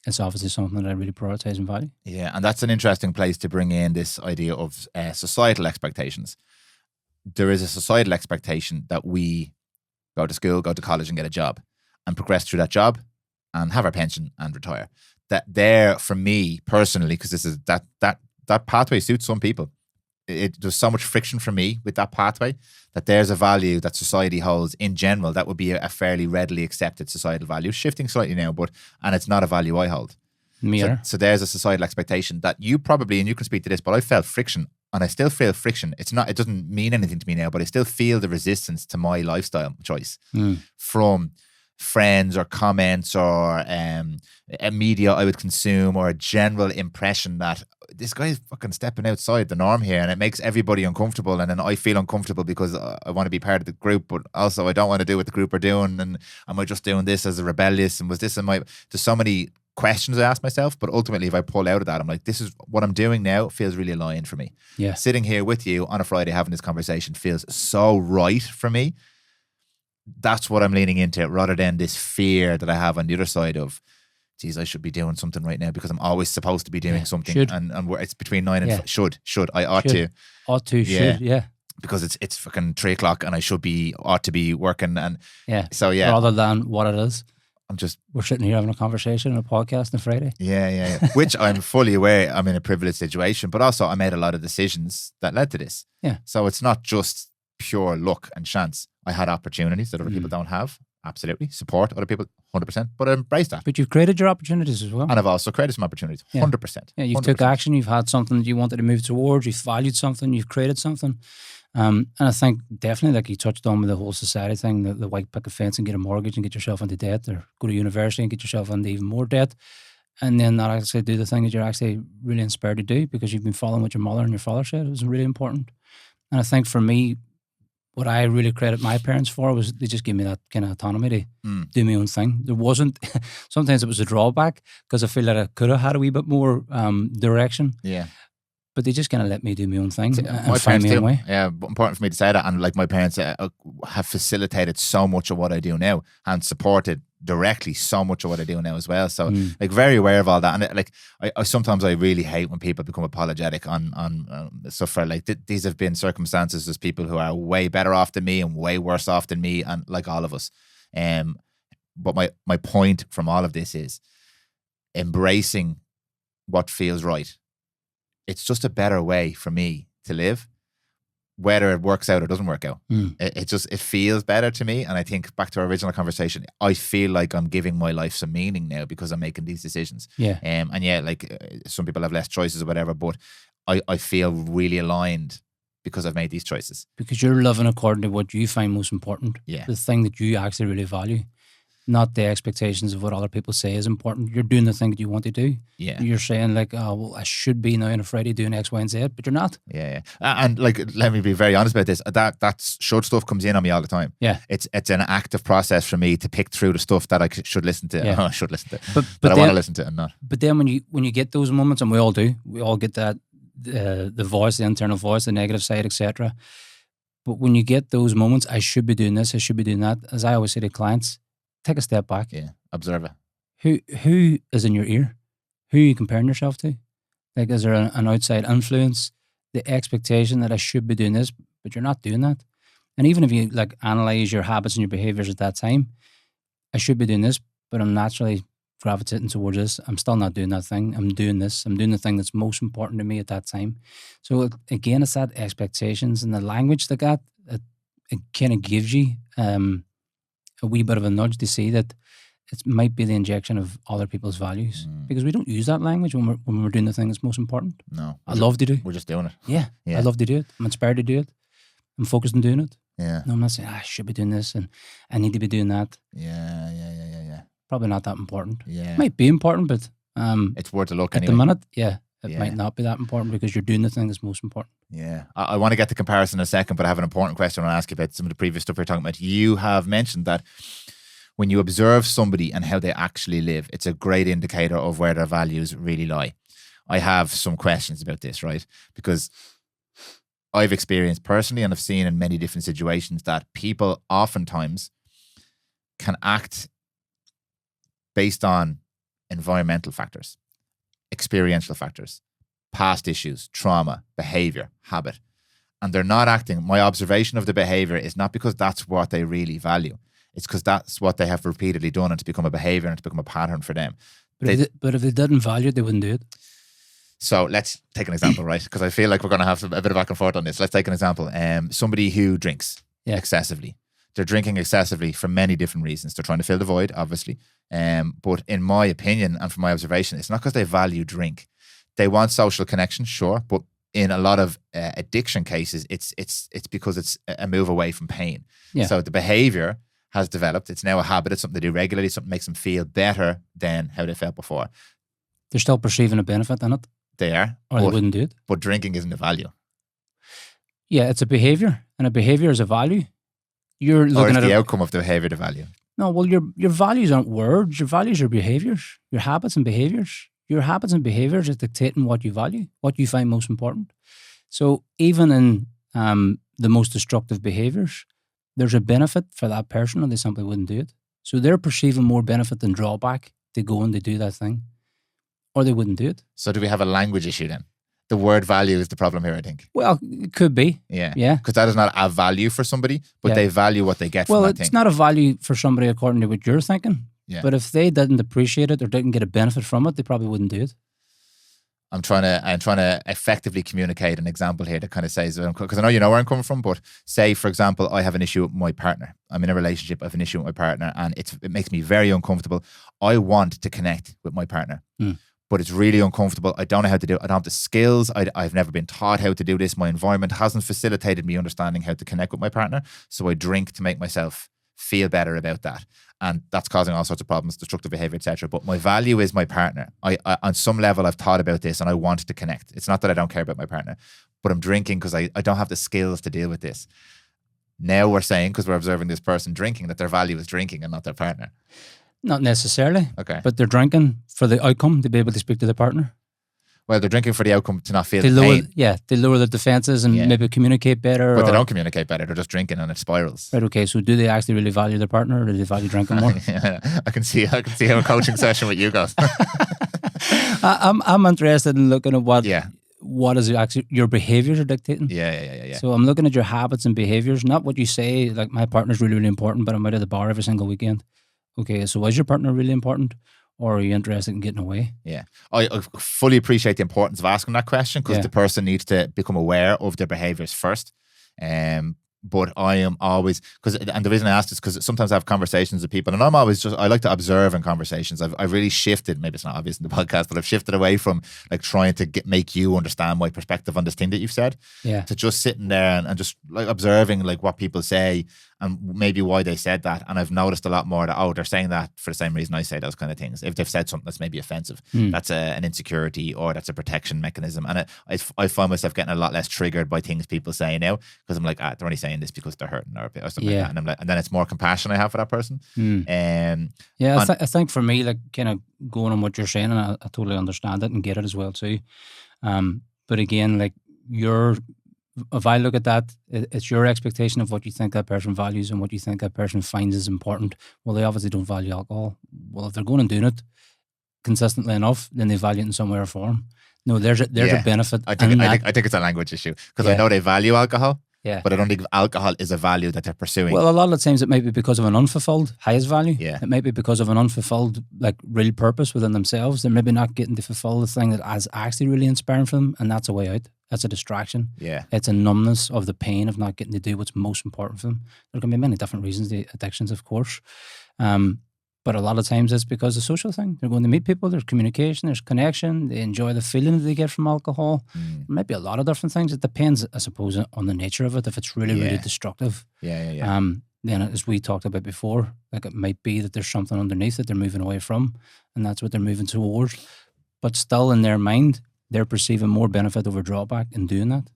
it's obviously something that I really prioritize and value. Yeah, and that's an interesting place to bring in this idea of societal expectations. There is a societal expectation that we go to school, go to college and get a job and progress through that job and have our pension and retire. That there, for me personally, because this is that pathway suits some people. There's so much friction for me with that pathway that there's a value that society holds in general that would be a fairly readily accepted societal value, shifting slightly now, and it's not a value I hold. Me either. So there's a societal expectation that you probably, and you can speak to this, but I felt friction and I still feel friction. It doesn't mean anything to me now, but I still feel the resistance to my lifestyle choice from friends or comments or a media I would consume, or a general impression that this guy's fucking stepping outside the norm here, and it makes everybody uncomfortable, and then I feel uncomfortable because I want to be part of the group, but also I don't want to do what the group are doing, and am I just doing this as a rebellious, and was this in my... There's so many questions I ask myself, but ultimately if I pull out of that, I'm like, this is what I'm doing now, feels really aligned for me. Yeah. Sitting here with you on a Friday having this conversation feels so right for me. That's what I'm leaning into, rather than this fear that I have on the other side of, geez, I should be doing something right now because I'm always supposed to be doing something. Should. And it's between 9 and 5. Should. I ought to. Ought to, should, yeah. Because it's fucking 3 o'clock and I ought to be working. And so, rather than what it is. We're sitting here having a conversation on a podcast on Friday. Yeah. Which I'm fully aware I'm in a privileged situation, but also I made a lot of decisions that led to this. Yeah. So it's not just pure luck and chance. I had opportunities that other people don't have. Absolutely. Support other people, 100%. But I embrace that. But you've created your opportunities as well. And I've also created some opportunities, 100%. Yeah, you've 100%. took action. You've had something that you wanted to move towards. You've valued something. You've created something. And I think definitely, like you touched on with the whole society thing, the white picket fence and get a mortgage and get yourself into debt, or go to university and get yourself into even more debt. And then not actually do the thing that you're actually really inspired to do because you've been following what your mother and your father said. It was really important. And I think for me, what I really credit my parents for was they just gave me that kind of autonomy to do my own thing. There wasn't, sometimes it was a drawback because I feel like I could have had a wee bit more direction. Yeah. But they just kind of let me do my own thing and find my own way. Yeah, important for me to say that. And like my parents have facilitated so much of what I do now and supported directly so much of what I do now as well. So like very aware of all that. And like I sometimes I really hate when people become apologetic on stuff for like these have been circumstances. There's people who are way better off than me and way worse off than me, and like all of us. But my point from all of this is embracing what feels right. It's just a better way for me to live, whether it works out or doesn't work out. It feels better to me. And I think back to our original conversation, I feel like I'm giving my life some meaning now because I'm making these decisions. Yeah. And yeah, like some people have less choices or whatever, but I feel really aligned because I've made these choices. Because you're living according to what you find most important. Yeah. The thing that you actually really value. Not the expectations of what other people say is important. You're doing the thing that you want to do. Yeah. You're saying like, oh, well, I should be now on a Friday doing X, Y, and Z, but you're not. Yeah. And like, let me be very honest about this. That should stuff comes in on me all the time. Yeah. It's an active process for me to pick through the stuff that I should listen to. Yeah. I should listen to, but I want to listen to it and not. But then when you get those moments, and we all do, we all get that the voice, the internal voice, the negative side, etc. But when you get those moments, I should be doing this, I should be doing that. As I always say to clients, take a step back. Yeah, observe it. Who is in your ear? Who are you comparing yourself to? Like, is there an outside influence? The expectation that I should be doing this, but you're not doing that. And even if you like analyze your habits and your behaviors at that time, I should be doing this, but I'm naturally gravitating towards this. I'm still not doing that thing. I'm doing this. I'm doing the thing that's most important to me at that time. So again, it's that expectations and the language that it kind of gives you a wee bit of a nudge to see that it might be the injection of other people's values, because we don't use that language when we're doing the thing that's most important. No, I love to do. We're just doing it. Yeah, I love to do it. I'm inspired to do it. I'm focused on doing it. Yeah. No, I'm not saying I should be doing this and I need to be doing that. Yeah. Probably not that important. Yeah, it might be important, but it's worth a look at anyway. the minute. Yeah. It might not be that important because you're doing the thing that's most important. Yeah. I want to get the comparison in a second, but I have an important question I want to ask you about some of the previous stuff we were talking about. You have mentioned that when you observe somebody and how they actually live, it's a great indicator of where their values really lie. I have some questions about this, right? Because I've experienced personally and I've seen in many different situations that people oftentimes can act based on environmental factors, experiential factors, past issues, trauma, behavior, habit. And they're not acting. My observation of the behavior is not because that's what they really value. It's because that's what they have repeatedly done and it's become a behavior and it's become a pattern for them. But if they didn't value it, they wouldn't do it. So let's take an example, right? Because I feel like we're going to have a bit of back and forth on this. Let's take an example. Somebody who drinks excessively. They're drinking excessively for many different reasons. They're trying to fill the void, obviously. But in my opinion and from my observation, it's not because they value drink. They want social connection, sure, but in a lot of addiction cases, it's because it's a move away from pain. Yeah. So the behavior has developed. It's now a habit. It's something they do regularly. Something makes them feel better than how they felt before. They're still perceiving a benefit in it, They are, or they wouldn't do it. but drinking isn't a value. Yeah, it's a behavior, and a behavior is a value. You're Or looking is at the it. outcome of the behavior the value? No, well, your values aren't words. Your values are behaviors. Your habits and behaviors. Your habits and behaviors are dictating what you value, what you find most important. So even in the most destructive behaviors, there's a benefit for that person, and they simply wouldn't do it. So they're perceiving more benefit than drawback to go and to do that thing, or they wouldn't do it. So do we have a language issue then? The word value is the problem here, I think. Well, it could be. Yeah. Yeah. Because that is not a value for somebody, but Yeah. they value what they get Well, from that it's thing. not a value for somebody according to what you're thinking. Yeah. But if they didn't appreciate it or didn't get a benefit from it, they probably wouldn't do it. I'm trying to effectively communicate an example here that kind of says, because I know you know where I'm coming from, but say, for example, I have an issue with my partner. I'm in a relationship, I have an issue with my partner, and it makes me very uncomfortable. I want to connect with my partner, but it's really uncomfortable. I don't know how to do it. I don't have the skills. I've never been taught how to do this. My environment hasn't facilitated me understanding how to connect with my partner. So I drink to make myself feel better about that. And that's causing all sorts of problems, destructive behavior, etc. But my value is my partner. I on some level, I've thought about this and I want to connect. It's not that I don't care about my partner, but I'm drinking because I don't have the skills to deal with this. Now we're saying, because we're observing this person drinking, that their value is drinking and not their partner. Not necessarily. Okay. But they're drinking for the outcome to be able to speak to their partner. Well, they're drinking for the outcome to not feel They the lower, pain. yeah, they lower their defenses and Yeah. maybe communicate better. But they or- don't communicate better. They're just drinking and it spirals. Right, okay, so do they actually really value their partner, or do they value drinking more? I can see how a coaching session with you goes. I'm interested in looking at what Yeah. what is actually your behaviors are dictating. Yeah. So I'm looking at your habits and behaviors, not what you say, like my partner's really, really important, but I'm out at the bar every single weekend. Okay, so is your partner really important, or are you interested in getting away? Yeah. I fully appreciate the importance of asking that question, because Yeah. the person needs to become aware of their behaviors first. But I am always, and the reason I ask this, because sometimes I have conversations with people, and I'm always I like to observe in conversations. I've really shifted, maybe it's not obvious in the podcast, but I've shifted away from like trying to make you understand my perspective on this thing that you've said, Yeah. to just sitting there and just like observing like what people say and maybe why they said that. And I've noticed a lot more that, they're saying that for the same reason I say those kind of things. If they've said something that's maybe offensive, that's an insecurity or that's a protection mechanism. And I find myself getting a lot less triggered by things people say now, because I'm like, they're only saying this because they're hurting or something like Yeah. that. And I'm like, and then it's more compassion I have for that person. Yeah, I think for me, like kind of going on what you're saying, and I totally understand it and get it as well too. But again, like if I look at that, it's your expectation of what you think that person values and what you think that person finds is important. Well, they obviously don't value alcohol. Well, if they're going and doing it consistently enough, then they value it in some way or form. No, there's a benefit. I think it's a language issue, because I Yeah. know they value alcohol, Yeah. but I don't think alcohol is a value that they're pursuing. Well, a lot of the times it might be because of an unfulfilled highest value. Yeah. It might be because of an unfulfilled like real purpose within themselves. They're maybe not getting to fulfill the thing that is actually really inspiring for them, and that's a way out. That's a distraction. Yeah. It's a numbness of the pain of not getting to do what's most important for them. There can be many different reasons, the addictions, of course. But a lot of times it's because of the social thing. They're going to meet people, there's communication, there's connection, they enjoy the feeling that they get from alcohol. There might be a lot of different things. It depends, I suppose, on the nature of it. If it's really, really Yeah. destructive, Yeah. then as we talked about before, like it might be that there's something underneath that they're moving away from, and that's what they're moving towards. But still in their mind, they're perceiving more benefit over drawback in doing that.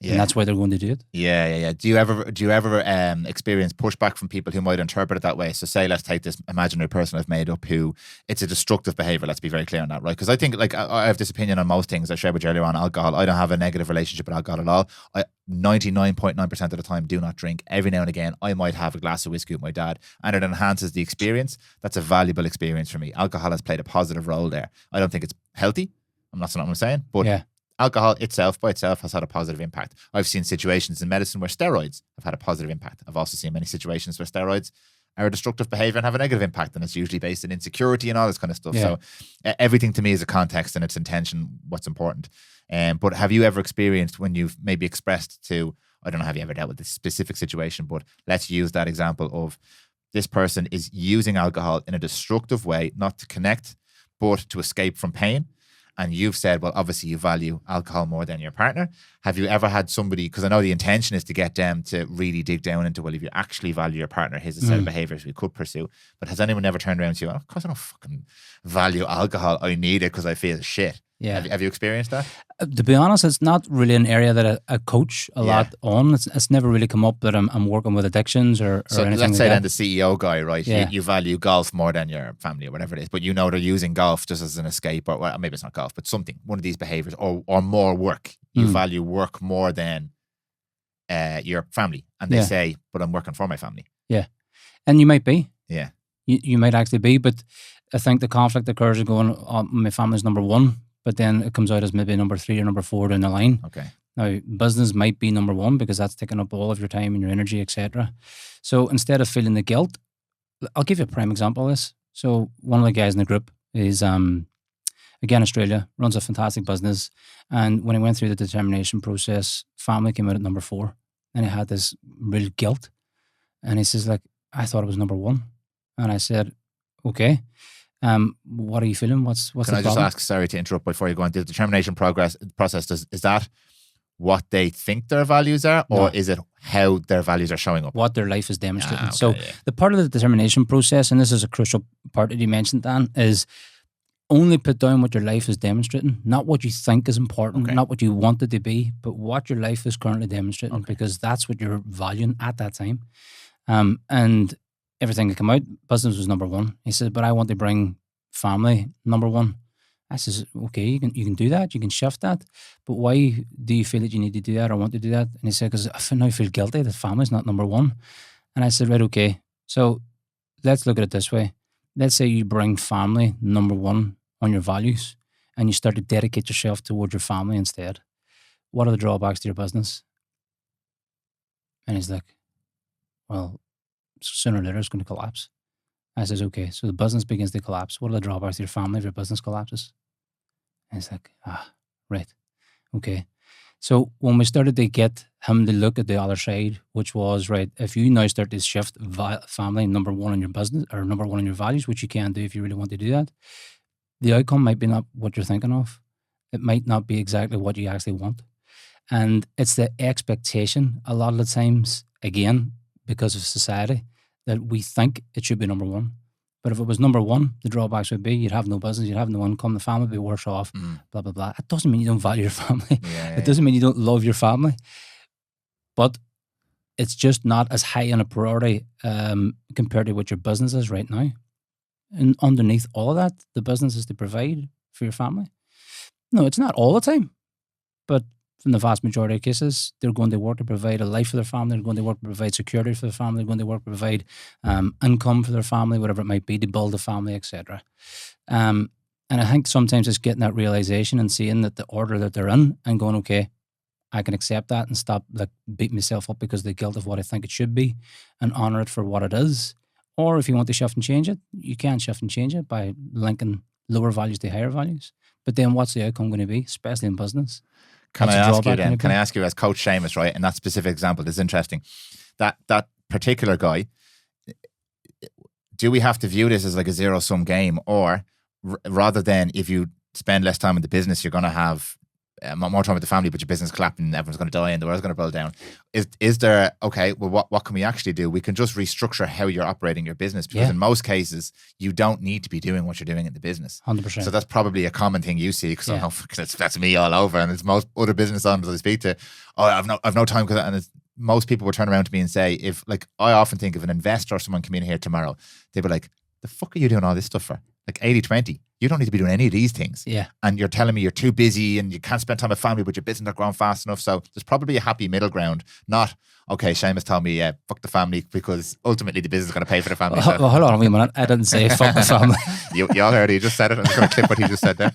Yeah. And that's why they're going to do it. Yeah. Do you ever experience pushback from people who might interpret it that way? So say, let's take this imaginary person I've made up who it's a destructive behavior. Let's be very clear on that, right? Because I think like I have this opinion on most things. I shared with you earlier on alcohol. I don't have a negative relationship with alcohol at all. I 99.9% of the time do not drink. Every now and again, I might have a glass of whiskey with my dad, and it enhances the experience. That's a valuable experience for me. Alcohol has played a positive role there. I don't think it's healthy. That's not what I'm saying, but Yeah. alcohol by itself has had a positive impact. I've seen situations in medicine where steroids have had a positive impact. I've also seen many situations where steroids are a destructive behavior and have a negative impact, and it's usually based in insecurity and all this kind of stuff. Yeah. So everything to me is a context and its intention, what's important. But have you ever experienced when you've maybe expressed to, I don't know, have you ever dealt with this specific situation, but let's use that example of this person is using alcohol in a destructive way, not to connect, but to escape from pain. and you've said, well, obviously you value alcohol more than your partner. Have you ever had somebody, because I know the intention is to get them to really dig down into, well, if you actually value your partner, here's a set of behaviors we could pursue. But has anyone ever turned around to you, oh, of course I don't fucking value alcohol. I need it because I feel shit. Yeah. Have you experienced that? To be honest, it's not really an area that I coach a lot on. It's never really come up that I'm working with addictions or anything let's like say that. then the CEO guy, right? Yeah. You value golf more than your family or whatever it is, but you know they're using golf just as an escape, or well, maybe it's not golf, but something, one of these behaviors, or more work. You value work more than your family. And they say, but I'm working for my family. Yeah. And you might be. Yeah. You might actually be, but I think the conflict occurs of going, oh, my family's number one, but then it comes out as maybe number 3 or number 4 down the line. Okay. Now, business might be number 1 because that's taking up all of your time and your energy, etc. So instead of feeling the guilt, I'll give you a prime example of this. So one of the guys in the group is, again, Australia, runs a fantastic business. And when he went through the determination process, family came out at number 4. And he had this real guilt. And he says, like, I thought it was number 1. And I said, okay. What are you feeling? What's Can the I just problem? ask, sorry to interrupt before you go on, the determination process, is that what they think their values are, or is it how their values are showing up? What their life is demonstrating. Okay, So the part of the determination process, and this is a crucial part that you mentioned, Dan, is only put down what your life is demonstrating, not what you think is important, not what you want it to be, but what your life is currently demonstrating, because that's what you're valuing at that time. And everything that came out, business was number 1. He said, but I want to bring family number 1. I says, okay, you can do that, you can shift that, but why do you feel that you need to do that or want to do that? And he said, because I now feel guilty that family's not number 1. And I said, right, okay, so let's look at it this way. Let's say you bring family number 1 on your values and you start to dedicate yourself towards your family instead. What are the drawbacks to your business? And he's like, well, sooner or later it's going to collapse. I says, okay, so the business begins to collapse. What are the drawbacks to your family if your business collapses? And he's like, right, okay. So when we started to get him to look at the other side, which was, right, if you now start to shift family number 1 on your business or number 1 on your values, which you can do if you really want to do that, the outcome might be not what you're thinking of. It might not be exactly what you actually want. And it's the expectation a lot of the times, again, because of society, that we think it should be number 1. But if it was number 1, the drawbacks would be you'd have no business, you'd have no income, the family would be worse off, blah, blah, blah. It doesn't mean you don't value your family. It doesn't mean you don't love your family. But it's just not as high on a priority compared to what your business is right now. And underneath all of that, the business is to provide for your family. No, it's not all the time. But in the vast majority of cases, they're going to work to provide a life for their family. They're going to work to provide security for their family. They're going to work to provide income for their family, whatever it might be, to build a family, etc. And I think sometimes it's getting that realization and seeing that the order that they're in and going, okay, I can accept that and stop like beating myself up because of the guilt of what I think it should be and honor it for what it is. Or if you want to shift and change it, you can shift and change it by linking lower values to higher values. But then what's the outcome going to be, especially in business? Can I ask you as Coach Seamus, right, in that specific example, this is interesting, that particular guy, do we have to view this as like a zero-sum game, or rather than if you spend less time in the business, you're going to have more time with the family, but your business collapsing and everyone's going to die and the world's going to build down? Is there, okay, well, what can we actually do? We can just restructure how you're operating your business, because in most cases, you don't need to be doing what you're doing in the business. 100%. So that's probably a common thing you see, because that's me all over, and it's most other business owners I speak to. Oh, I've no time, and most people will turn around to me and say, if, like, I often think if an investor or someone came in here tomorrow, they'd be like, the fuck are you doing all this stuff for? Like 80-20. You don't need to be doing any of these things. Yeah. And you're telling me you're too busy and you can't spend time with family, but your business not growing fast enough. So there's probably a happy middle ground. Not, okay, Seamus told me, fuck the family, because ultimately the business is going to pay for the family. Well, hold on a minute. I didn't say fuck the family. you all heard it. You just said it. I'm just going to clip what he just said there.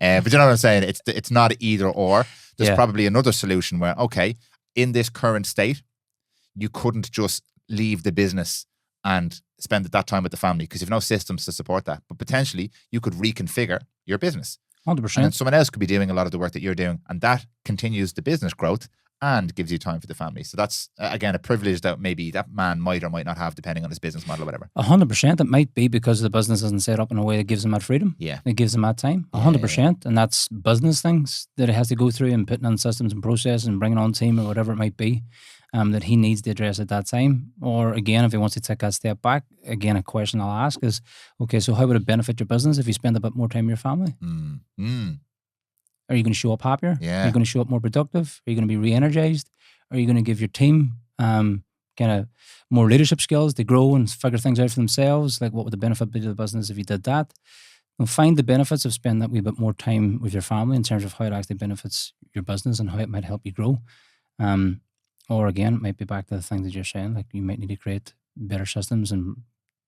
But you know what I'm saying? It's not either or. There's probably another solution where, okay, in this current state, you couldn't just leave the business and spend that time with the family because you've no systems to support that. But potentially you could reconfigure your business. 100%. And then someone else could be doing a lot of the work that you're doing, and that continues the business growth and gives you time for the family. So that's, again, a privilege that maybe that man might or might not have depending on his business model or whatever. 100%. It might be because the business isn't set up in a way that gives him that freedom. Yeah. It gives him that time. 100%. And that's business things that it has to go through and putting on systems and process and bringing on team or whatever it might be that he needs to address at that time. Or again, if he wants to take that step back, again, a question I'll ask is, okay, so how would it benefit your business if you spend a bit more time with your family? Are you going to show up happier? Yeah. Are you going to show up more productive? Are you going to be re-energized? Are you going to give your team kind of more leadership skills to grow and figure things out for themselves? Like, what would the benefit be to the business if you did that? And find the benefits of spending that wee bit more time with your family in terms of how it actually benefits your business and how it might help you grow. Or again, it might be back to the things that you're saying, like you might need to create better systems and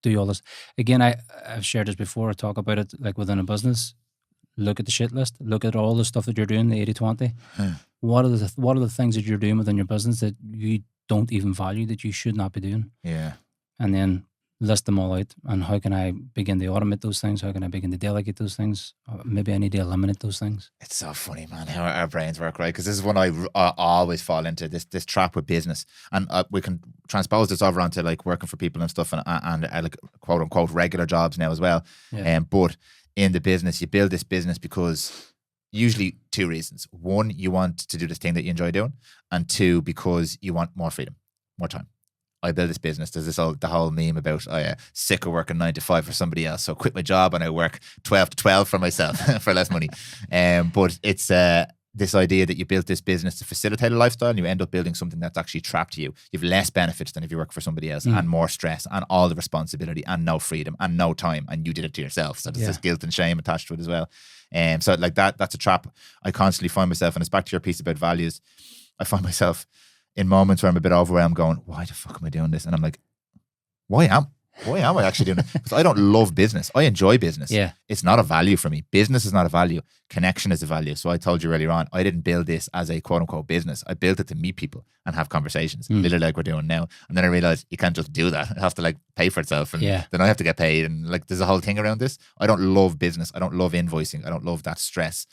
do all this. Again, I've shared this before. I talk about it like within a business. Look at the shit list. Look at all the stuff that you're doing, the 80-20. What are the things that you're doing within your business that you don't even value, that you should not be doing? Yeah. And then list them all out. And how can I begin to automate those things? How can I begin to delegate those things? Maybe I need to eliminate those things. It's so funny, man, how our brains work, right? Because this is one I always fall into, this trap with business. And we can transpose this over onto like working for people and stuff and like quote unquote regular jobs now as well. Yeah. But in the business, you build this business because usually two reasons. One, you want to do this thing that you enjoy doing. And two, because you want more freedom, more time. I build this business. There's the whole meme about sick of working 9 to 5 for somebody else. So I quit my job and I work 12 to 12 for myself for less money. But it's this idea that you built this business to facilitate a lifestyle and you end up building something that's actually trapped to you. You have less benefits than if you work for somebody else and more stress and all the responsibility and no freedom and no time. And you did it to yourself. So there's this guilt and shame attached to it as well. So like that's a trap I constantly find myself. And it's back to your piece about values. I find myself in moments where I'm a bit overwhelmed going, why the fuck am I doing this? And I'm like, why am I actually doing it? Because I don't love business. I enjoy business. Yeah. It's not a value for me. Business is not a value. Connection is a value. So I told you earlier on, I didn't build this as a quote unquote business. I built it to meet people and have conversations, literally like we're doing now. And then I realized you can't just do that. It has to like pay for itself. And then I have to get paid. And like there's a whole thing around this. I don't love business. I don't love invoicing. I don't love that stress.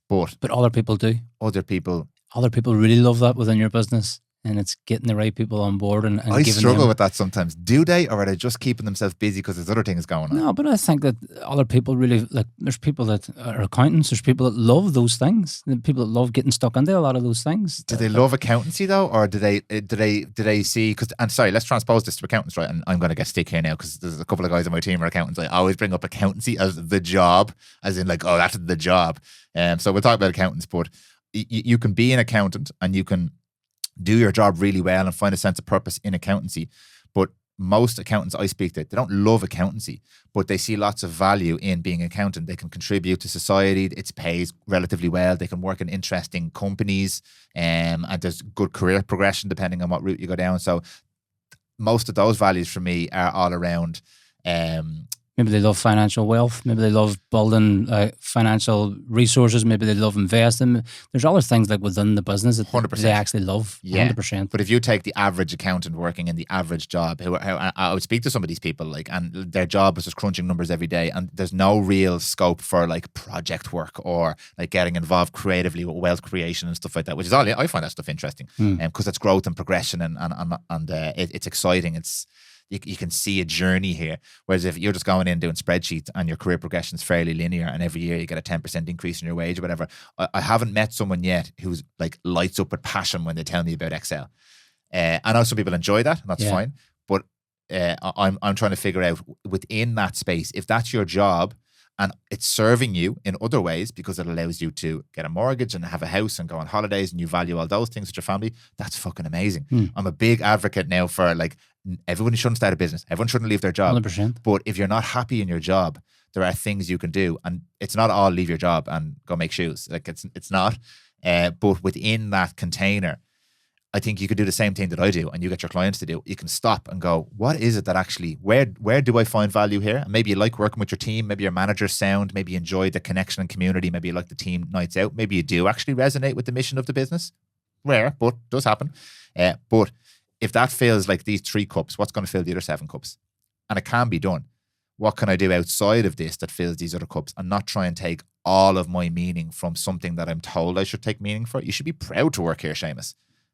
But other people do. Other people really love that within your business. And it's getting the right people on board and I giving struggle them... with that sometimes. Do they, or are they just keeping themselves busy because there's other things going on? No, but I think that other people really, like, there's people that are accountants, there's people that love those things, people that love getting stuck into a lot of those things. Do they love accountancy though, or do they see? Because, and sorry, let's transpose this to accountants, right? And I'm going to get stick here now because there's a couple of guys on my team are accountants. I always bring up accountancy as the job, as in like, oh, that's the job. So we'll talk about accountants, but you can be an accountant and you can do your job really well and find a sense of purpose in accountancy. But most accountants I speak to, they don't love accountancy, but they see lots of value in being an accountant. They can contribute to society. It pays relatively well. They can work in interesting companies and there's good career progression depending on what route you go down. So most of those values for me are all around maybe they love financial wealth. Maybe they love building financial resources. Maybe they love investing. There's other things like within the business that 100%. they actually love. Yeah. 100%. But if you take the average accountant working in the average job, I would speak to some of these people, like, and their job is just crunching numbers every day, and there's no real scope for like project work or like getting involved creatively with wealth creation and stuff like that. Which is all I find that stuff interesting, because it's growth and progression, and it's exciting. It's You can see a journey here. Whereas if you're just going in doing spreadsheets and your career progression is fairly linear and every year you get a 10% increase in your wage or whatever, I haven't met someone yet who's like lights up with passion when they tell me about Excel. I know some people enjoy that, and that's fine. But I'm trying to figure out within that space, if that's your job and it's serving you in other ways because it allows you to get a mortgage and have a house and go on holidays and you value all those things with your family, that's fucking amazing. I'm a big advocate now for like, everyone shouldn't start a business. Everyone shouldn't leave their job. 100%. But if you're not happy in your job, there are things you can do. And it's not all leave your job and go make shoes. Like it's not. But within that container, I think you could do the same thing that I do and you get your clients to do. You can stop and go, what is it that actually, where do I find value here? And maybe you like working with your team. Maybe your manager's sound. Maybe you enjoy the connection and community. Maybe you like the team nights out. Maybe you do actually resonate with the mission of the business. Rare, but does happen. But if that fills like these 3 cups, what's going to fill the other 7 cups? And it can be done. What can I do outside of this that fills these other cups, and not try and take all of my meaning from something that I'm told I should take meaning for? You should be proud to work here, Seamus.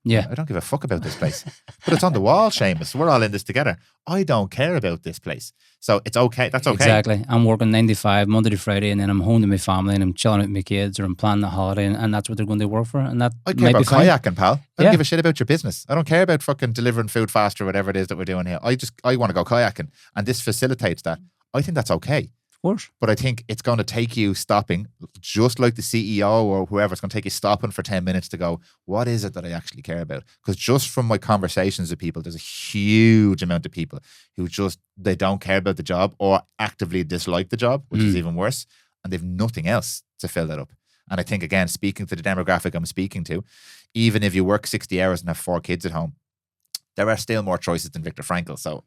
Yeah. I don't give a fuck about this place. But it's on the wall, Seamus. We're all in this together. I don't care about this place. So it's okay. That's okay. Exactly. I'm working 9 to 5, Monday to Friday, and then I'm home to my family and I'm chilling with my kids or I'm planning a holiday, and that's what they're going to work for. And that I care about kayaking, pal. I don't give a shit about your business. I don't care about fucking delivering food fast or whatever it is that we're doing here. I want to go kayaking, and this facilitates that. I think that's okay. Of course. But I think it's going to take you stopping, just like the CEO or whoever, it's going to take you stopping for 10 minutes to go, what is it that I actually care about? Because just from my conversations with people, there's a huge amount of people who they don't care about the job or actively dislike the job, which is even worse. And they've nothing else to fill that up. And I think, again, speaking to the demographic I'm speaking to, even if you work 60 hours and have 4 kids at home, there are still more choices than Viktor Frankl. So,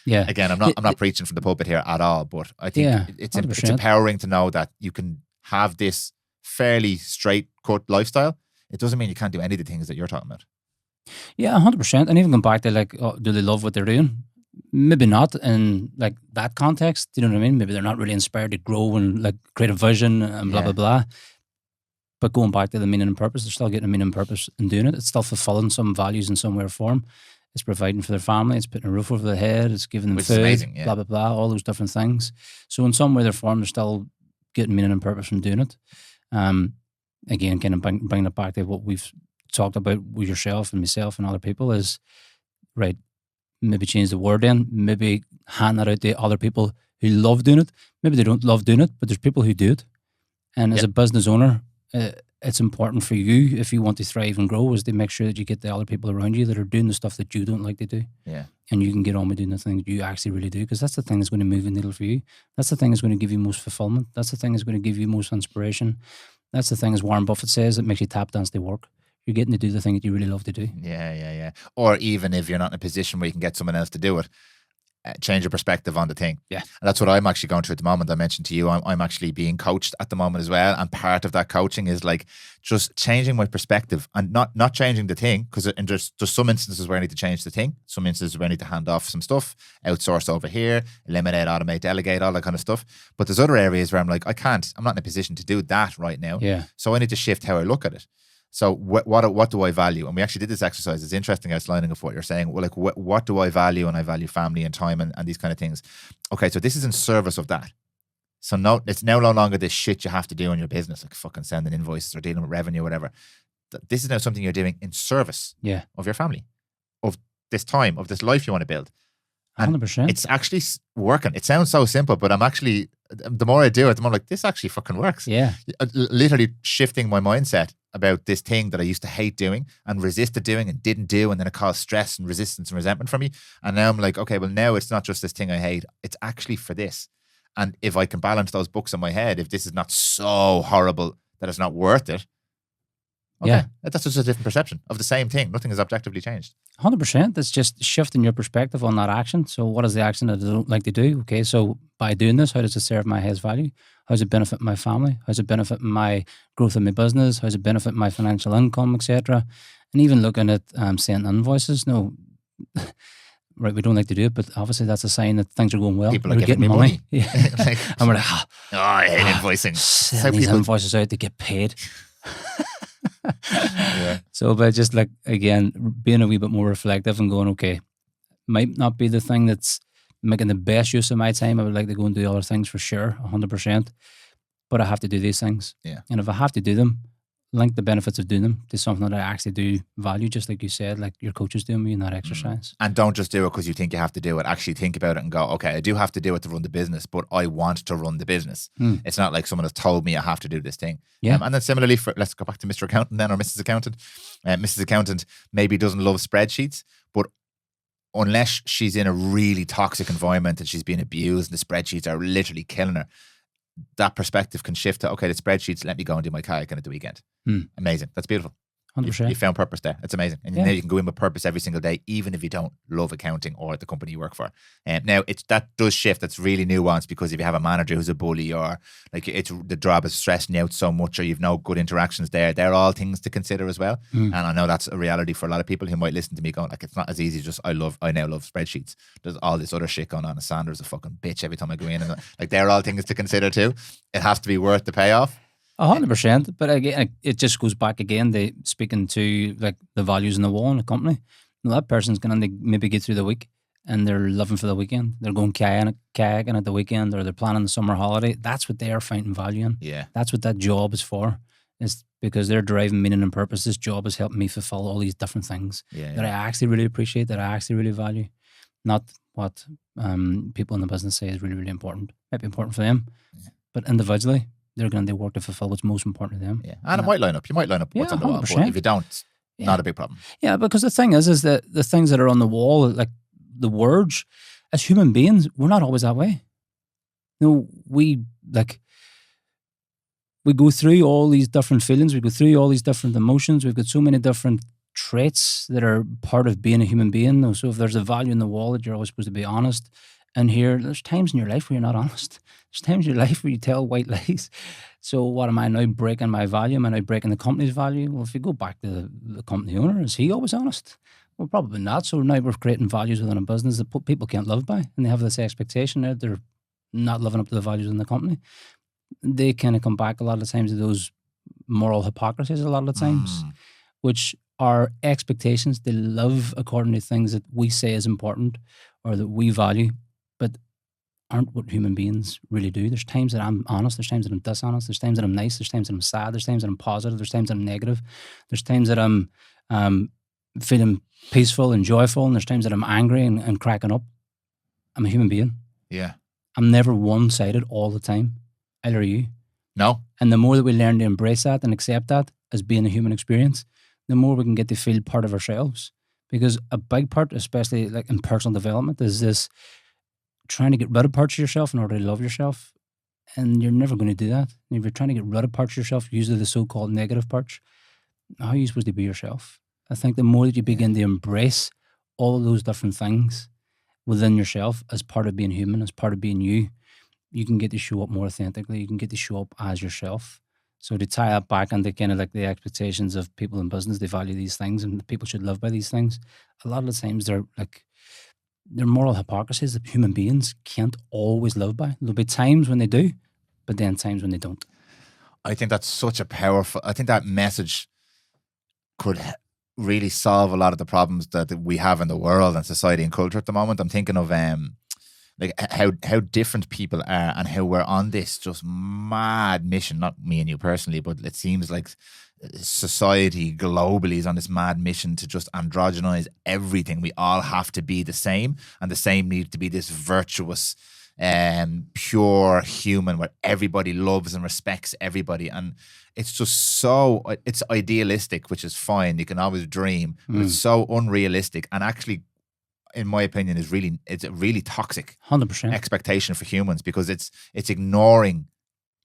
again, I'm not preaching from the pulpit here at all, but I think it's empowering to know that you can have this fairly straight cut lifestyle. It doesn't mean you can't do any of the things that you're talking about. Yeah, 100%. And even going back to do they love what they're doing? Maybe not in that context. Do you know what I mean? Maybe they're not really inspired to grow and create a vision and blah, blah, blah. But going back to the meaning and purpose, they're still getting a meaning and purpose in doing it. It's still fulfilling some values in some way or form. It's providing for their family. It's putting a roof over their head. It's giving them food, amazing, blah, blah, blah, all those different things. So in some way or form, they're still getting meaning and purpose from doing it. Again, kind of bringing it back to what we've talked about with yourself and myself and other people is, right, maybe change the word in, maybe hand that out to other people who love doing it. Maybe they don't love doing it, but there's people who do it. And as a business owner, it's important for you, if you want to thrive and grow, is to make sure that you get the other people around you that are doing the stuff that you don't like to do. Yeah. And you can get on with doing the thing that you actually really do, because that's the thing that's going to move the needle for you. That's the thing that's going to give you most fulfillment. That's the thing that's going to give you most inspiration. That's the thing, as Warren Buffett says, that makes you tap dance to work. You're getting to do the thing that you really love to do. Yeah. Or even if you're not in a position where you can get someone else to do it, change your perspective on the thing. Yeah. And that's what I'm actually going through at the moment. I mentioned to you, I'm actually being coached at the moment as well. And part of that coaching is just changing my perspective and not changing the thing, because there's some instances where I need to change the thing. Some instances where I need to hand off some stuff, outsource over here, eliminate, automate, delegate, all that kind of stuff. But there's other areas where I'm like, I'm not in a position to do that right now. Yeah. So I need to shift how I look at it. So what do I value? And we actually did this exercise. It's interesting outlining of what you're saying. Well, what do I value? And I value family and time and these kind of things. Okay, so this is in service of that. So it's now no longer this shit you have to do in your business, like fucking sending invoices or dealing with revenue or whatever. This is now something you're doing in service of your family, of this time, of this life you want to build. And 100%. It's actually working. It sounds so simple, but I'm actually, the more I do it, the more like, this actually fucking works. Yeah. Literally shifting my mindset about this thing that I used to hate doing and resisted doing and didn't do, and then it caused stress and resistance and resentment for me. And now I'm like, okay, well now it's not just this thing I hate, it's actually for this. And if I can balance those books in my head, if this is not so horrible that it's not worth it, okay, that's just a different perception of the same thing. Nothing has objectively changed. 100%. It's just shifting your perspective on that action. So what is the action that I don't like to do? Okay, so by doing this, how does it serve my highest value? How does it benefit my family? How does it benefit my growth of my business? How does it benefit my financial income, etc.? And even looking at sending invoices. No, right, we don't like to do it, but obviously that's a sign that things are going well. People are getting me money. Yeah. And we're like, I hate invoicing. Send these invoices out to get paid. So by just again, being a wee bit more reflective and going, okay, might not be the thing that's making the best use of my time. I would like to go and do other things for sure, 100%. But I have to do these things. Yeah. And if I have to do them, link the benefits of doing them to something that I actually do value, just like you said, like your coach is doing me in that exercise. And don't just do it because you think you have to do it. Actually think about it and go, okay, I do have to do it to run the business, but I want to run the business. It's not like someone has told me I have to do this thing. Yeah. And then similarly, let's go back to Mr. Accountant then, or Mrs. Accountant. Mrs. Accountant maybe doesn't love spreadsheets, but unless she's in a really toxic environment and she's being abused and the spreadsheets are literally killing her, that perspective can shift to, okay, the spreadsheets, let me go and do my kayaking at the weekend. Amazing. That's beautiful. 100%. You found purpose there. It's amazing. And now you can go in with purpose every single day, even if you don't love accounting or the company you work for. Now, that does shift. That's really nuanced, because if you have a manager who's a bully, or the job is stressing you out so much, or you've no good interactions there, they're all things to consider as well. And I know that's a reality for a lot of people who might listen to me going, it's not as easy as just, I now love spreadsheets. There's all this other shit going on. And Sandra's a fucking bitch every time I go in. And they're all things to consider too. It has to be worth the payoff. 100%. But again, it just goes back again to speaking to like the values in the wall in a company. That person's going to maybe get through the week and they're living for the weekend. They're going kayaking at the weekend, or they're planning the summer holiday. That's what they are finding value in. Yeah. That's what that job is for. It's because they're driving meaning and purpose. This job is helping me fulfill all these different things that I actually really appreciate, that I actually really value. Not what people in the business say is really, really important. Might be important for them, but individually, they're going to do work to fulfill what's most important to them. Yeah, and it might line up. You might line up what's on the wall, but if you don't, not a big problem. Yeah, because the thing is that the things that are on the wall, like the words, as human beings, we're not always that way. We go through all these different feelings. We go through all these different emotions. We've got so many different traits that are part of being a human being. So if there's a value in the wall that you're always supposed to be honest, and here, there's times in your life where you're not honest. There's times in your life where you tell white lies. So what am I now breaking my value? Am I now breaking the company's value? Well, if you go back to the company owner, is he always honest? Well, probably not. So now we're creating values within a business that people can't live by, and they have this expectation that they're not living up to the values in the company. They kind of come back a lot of times to those moral hypocrisies a lot of the times, which are expectations. They live according to things that we say is important or that we value, but aren't what human beings really do. There's times that I'm honest, there's times that I'm dishonest, there's times that I'm nice, there's times that I'm sad, there's times that I'm positive, there's times that I'm negative, there's times that I'm feeling peaceful and joyful, and there's times that I'm angry and cracking up. I'm a human being. Yeah. I'm never one-sided all the time. Either are you. No. And the more that we learn to embrace that and accept that as being a human experience, the more we can get to feel part of ourselves. Because a big part, especially like in personal development, is this trying to get rid of parts of yourself in order to love yourself. And you're never going to do that. And if you're trying to get rid of parts of yourself, usually the so-called negative parts, how are you supposed to be yourself? I think the more that you begin to embrace all of those different things within yourself as part of being human, as part of being you, you can get to show up more authentically. You can get to show up as yourself. So to tie that back into kind of like the expectations of people in business, they value these things and people should live by these things. A lot of the times they're moral hypocrisies that human beings can't always live by. There'll be times when they do, but then times when they don't. I think that's such a powerful, I think that message could really solve a lot of the problems that we have in the world and society and culture at the moment. I'm thinking of like how different people are and how we're on this just mad mission, not me and you personally, but it seems like society globally is on this mad mission to just androgynize everything. We all have to be the same, and the same needs to be this virtuous, pure human where everybody loves and respects everybody. And it's just so, it's idealistic, which is fine. You can always dream, but it's so unrealistic. And actually, in my opinion, it's a really toxic 100% expectation for humans, because it's ignoring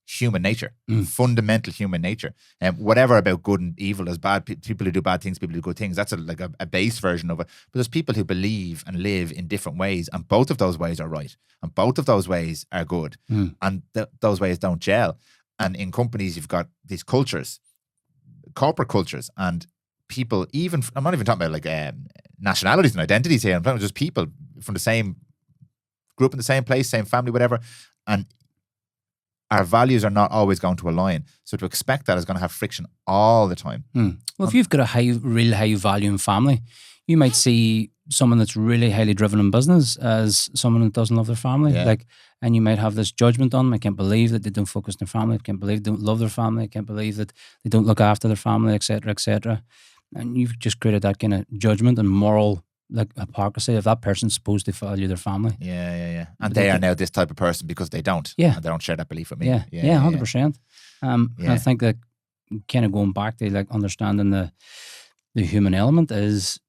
human nature, fundamental human nature. And whatever about good and evil, there's bad people who do bad things, people who do good things. That's like a base version of it. But there's people who believe and live in different ways, and both of those ways are right, and both of those ways are good, and those ways don't gel. And in companies, you've got these cultures, corporate cultures, and people, even, I'm not even talking about like nationalities and identities here. I'm talking about just people from the same, grew up in the same place, same family, whatever. And our values are not always going to align. So to expect that is going to have friction all the time. Well, if you've got a real high value in family, you might see someone that's really highly driven in business as someone that doesn't love their family. And you might have this judgment on them. I can't believe that they don't focus on their family. I can't believe they don't love their family. I can't believe that they don't look after their family, etc., etc. And you've just created that kind of judgment and moral like hypocrisy if that person's supposed to value their family. Yeah. And they are now this type of person because they don't. Yeah. And they don't share that belief with me. Yeah, 100%. I think that kind of going back to like understanding the human element is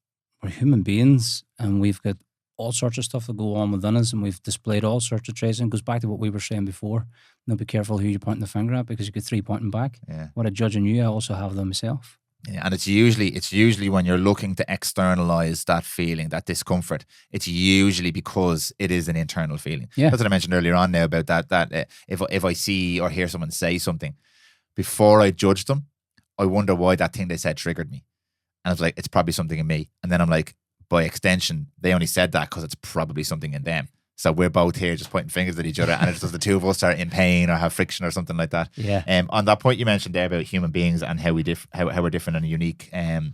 we're human beings and we've got all sorts of stuff that go on within us, and we've displayed all sorts of traits. And it goes back to what we were saying before. Now be careful who you're pointing the finger at, because you get 3 pointing back. Yeah. What I judge in you, I also have them myself. Yeah, and it's usually when you're looking to externalize that feeling, that discomfort, it's usually because it is an internal feeling. Yeah. That's what I mentioned earlier on now about that if I see or hear someone say something, before I judge them, I wonder why that thing they said triggered me. And I was like, it's probably something in me. And then I'm like, by extension, they only said that because it's probably something in them. So we're both here just pointing fingers at each other, and it's just the two of us are in pain or have friction or something like that. Yeah. On that point you mentioned there about human beings and how how we're different and unique, and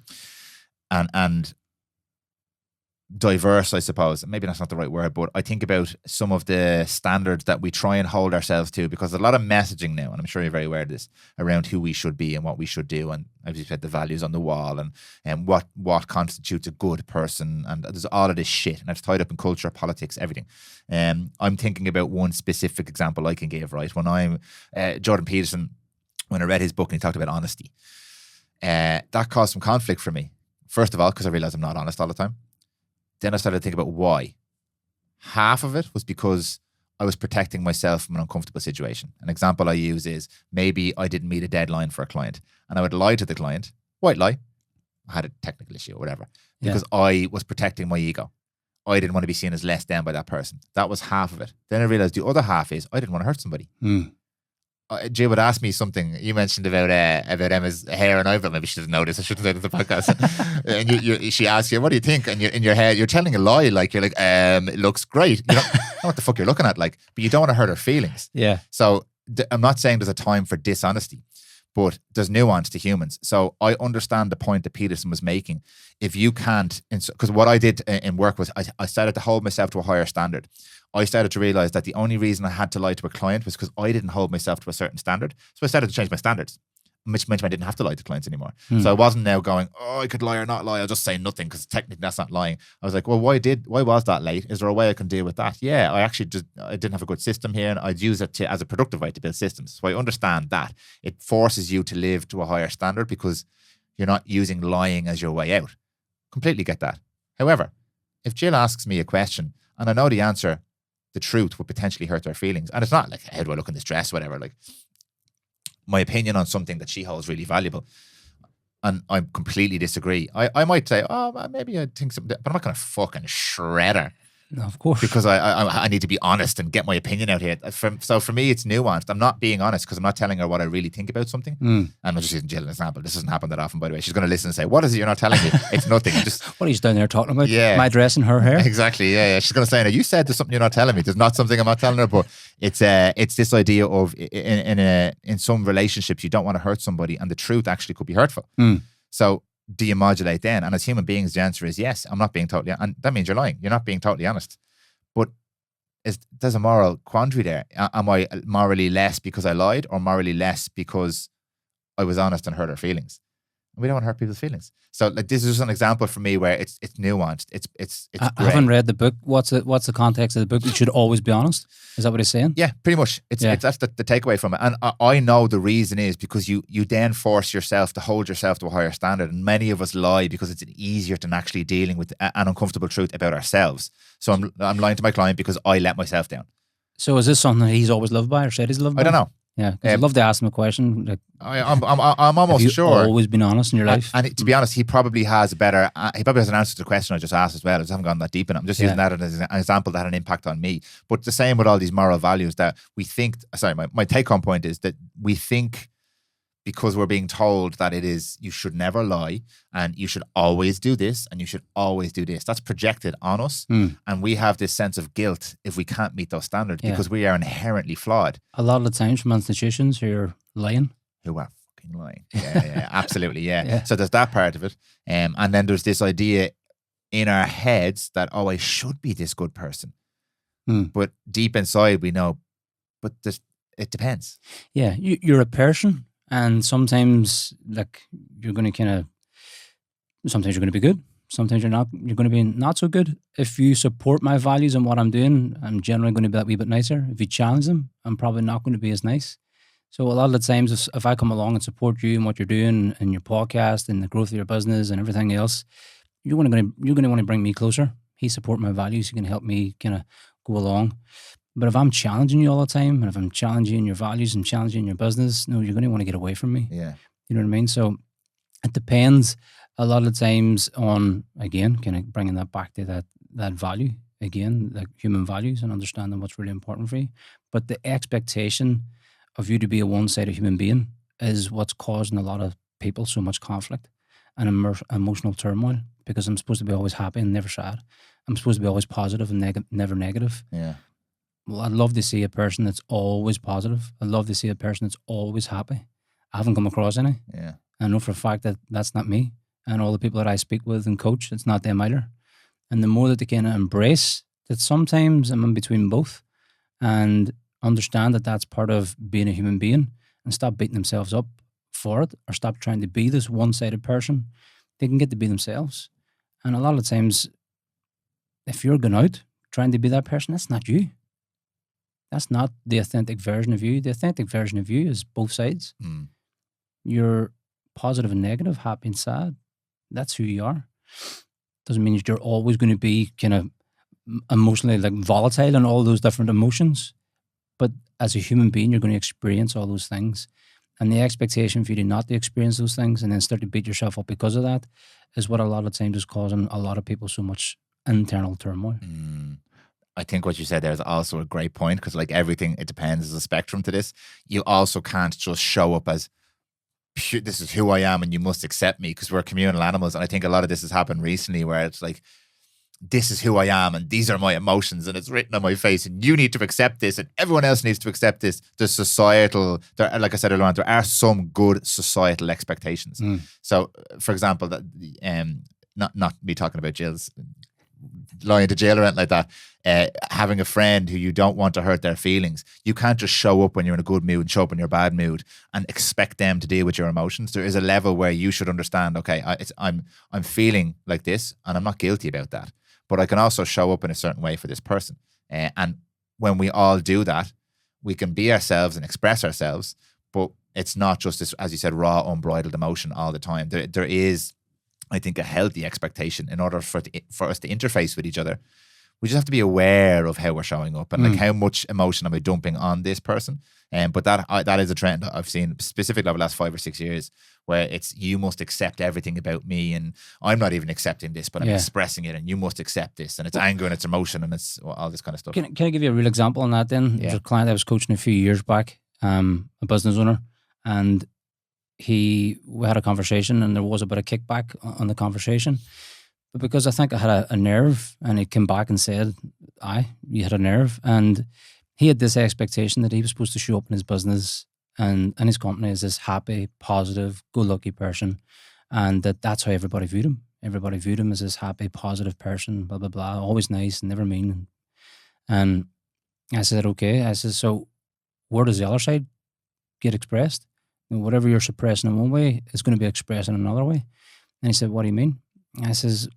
diverse, I suppose. Maybe that's not the right word, but I think about some of the standards that we try and hold ourselves to, because there's a lot of messaging now, and I'm sure you're very aware of this, around who we should be and what we should do, and as you said, the values on the wall, and what constitutes a good person, and there's all of this shit, and it's tied up in culture, politics, everything. I'm thinking about one specific example I can give, right? When I'm Jordan Peterson, when I read his book and he talked about honesty, that caused some conflict for me. First of all, because I realized I'm not honest all the time. Then I started to think about why. Half of it was because I was protecting myself from an uncomfortable situation. An example I use is maybe I didn't meet a deadline for a client and I would lie to the client, white lie. I had a technical issue or whatever, because I was protecting my ego. I didn't want to be seen as less than by that person. That was half of it. Then I realized the other half is I didn't want to hurt somebody. Jay would ask me something. You mentioned about Emma's hair and eyebrow. Maybe she doesn't know this. I shouldn't say it in the podcast. And she asks you, "What do you think?" And in your head, you're telling a lie. Like you're like, "It looks great." You don't know what the fuck you're looking at. Like, but you don't want to hurt her feelings. Yeah. So I'm not saying there's a time for dishonesty, but there's nuance to humans. So I understand the point that Peterson was making. If you can't, because what I did in work was I started to hold myself to a higher standard. I started to realize that the only reason I had to lie to a client was because I didn't hold myself to a certain standard. So I started to change my standards, which meant I didn't have to lie to clients anymore. So I wasn't now going, I could lie or not lie. I'll just say nothing because technically that's not lying. I was like, well, why was that late? Is there a way I can deal with that? Yeah, I didn't have a good system here, and I'd use it as a productive way to build systems. So I understand that. It forces you to live to a higher standard because you're not using lying as your way out. Completely get that. However, if Jill asks me a question and I know the answer, the truth would potentially hurt their feelings. And it's not like, how do I look in this dress, whatever. Like, my opinion on something that she holds really valuable, and I completely disagree. I might say, maybe I think something, but I'm not going to fucking shred her. No, of course. Because I need to be honest and get my opinion out here. So for me, it's nuanced. I'm not being honest because I'm not telling her what I really think about something. And I'm just using Jill as an example. This doesn't happen that often, by the way. She's going to listen and say, what is it you're not telling me? It's nothing. Just what are you down there talking about? Yeah. My dress and her hair? Exactly. Yeah. She's going to say, no, you said there's something you're not telling me. There's not something I'm not telling her, but it's this idea of in some relationships, you don't want to hurt somebody and the truth actually could be hurtful. So do you modulate then? And as human beings, the answer is yes. I'm not being totally, and that means you're lying. You're not being totally honest. But there's a moral quandary there. Am I morally less because I lied, or morally less because I was honest and hurt her feelings? We don't want to hurt people's feelings. So like, this is just an example for me where it's nuanced. It's I haven't read the book. What's the context of the book? You should always be honest. Is that what he's saying? Yeah, pretty much. It's that's the takeaway from it. And I know the reason is because you then force yourself to hold yourself to a higher standard. And many of us lie because it's easier than actually dealing with an uncomfortable truth about ourselves. So I'm lying to my client because I let myself down. So is this something that he's always loved by or said he's loved by? I don't know. Yeah, I'd love to ask him a question. Like, I'm almost have you sure. always been honest in your life? And to be honest, he probably has an answer to the question I just asked as well. I just haven't gone that deep in it. I'm just using that as an example that had an impact on me. But the same with all these moral values that we think. Sorry, my take-home point is that we think, because we're being told that it is, you should never lie and you should always do this and you should always do this. That's projected on us. And we have this sense of guilt if we can't meet those standards because we are inherently flawed. A lot of the times from institutions who are lying. Who are fucking lying. Yeah, absolutely, yeah. So there's that part of it. And then there's this idea in our heads that, I should be this good person. But deep inside we know, but it depends. Yeah, you're a person. And sometimes, like, you're going to sometimes you're going to be good. Sometimes you're going to be not so good. If you support my values and what I'm doing, I'm generally going to be that wee bit nicer. If you challenge them, I'm probably not going to be as nice. So a lot of the times, if I come along and support you and what you're doing and your podcast and the growth of your business and everything else, you're going to want to bring me closer. He support my values. He can help me kind of go along. But if I'm challenging you all the time, and if I'm challenging your values and challenging your business, no, you're going to want to get away from me. Yeah. You know what I mean? So it depends a lot of the times on, again, kind of bringing that back to that value, again, like human values and understanding what's really important for you. But the expectation of you to be a one-sided human being is what's causing a lot of people so much conflict and emotional turmoil, because I'm supposed to be always happy and never sad. I'm supposed to be always positive and never negative. Yeah. Well, I'd love to see a person that's always positive. I'd love to see a person that's always happy. I haven't come across any. Yeah. I know for a fact that that's not me. And all the people that I speak with and coach, it's not them either. And the more that they kind of embrace that sometimes I'm in between both and understand that that's part of being a human being and stop beating themselves up for it or stop trying to be this one-sided person, they can get to be themselves. And a lot of times, if you're going out trying to be that person, that's not you. That's not the authentic version of you. The authentic version of you is both sides. You're positive and negative, happy and sad. That's who you are. Doesn't mean that you're always going to be kind of emotionally like volatile and all those different emotions. But as a human being, you're going to experience all those things. And the expectation for you to not to experience those things and then start to beat yourself up because of that is what a lot of times is causing a lot of people so much internal turmoil. I think what you said there is also a great point because like everything, it depends. There's a spectrum to this. You also can't just show up as, this is who I am and you must accept me because we're communal animals. And I think a lot of this has happened recently where it's like, this is who I am and these are my emotions and it's written on my face and you need to accept this and everyone else needs to accept this. There's societal, like I said earlier on, there are some good societal expectations. So, for example, that not me talking about Jill's lying to jail or anything like that, having a friend who you don't want to hurt their feelings. You can't just show up when you're in a good mood and show up in your bad mood and expect them to deal with your emotions. There is a level where you should understand, okay, I'm feeling like this and I'm not guilty about that. But I can also show up in a certain way for this person. And when we all do that, we can be ourselves and express ourselves, but it's not just this, as you said, raw, unbridled emotion all the time. There is, I think, a healthy expectation in order for us to interface with each other. We just have to be aware of how we're showing up and like how much emotion am I dumping on this person. But that is a trend I've seen specifically over the last 5 or 6 years where it's you must accept everything about me and I'm not even accepting this, but I'm expressing it and you must accept this and it's anger and it's emotion and it's all this kind of stuff. Can I give you a real example on that then? There's a client I was coaching a few years back, a business owner, and we had a conversation and there was a bit of kickback on the conversation. But because I think I had a nerve and he came back and said, you had a nerve. And he had this expectation that he was supposed to show up in his business and his company as this happy, positive, go-lucky person. And that's how everybody viewed him. Everybody viewed him as this happy, positive person, blah, blah, blah, always nice, never mean. And I said, okay. I said, so where does the other side get expressed? And whatever you're suppressing in one way, it's going to be expressed in another way. And he said, what do you mean? I says,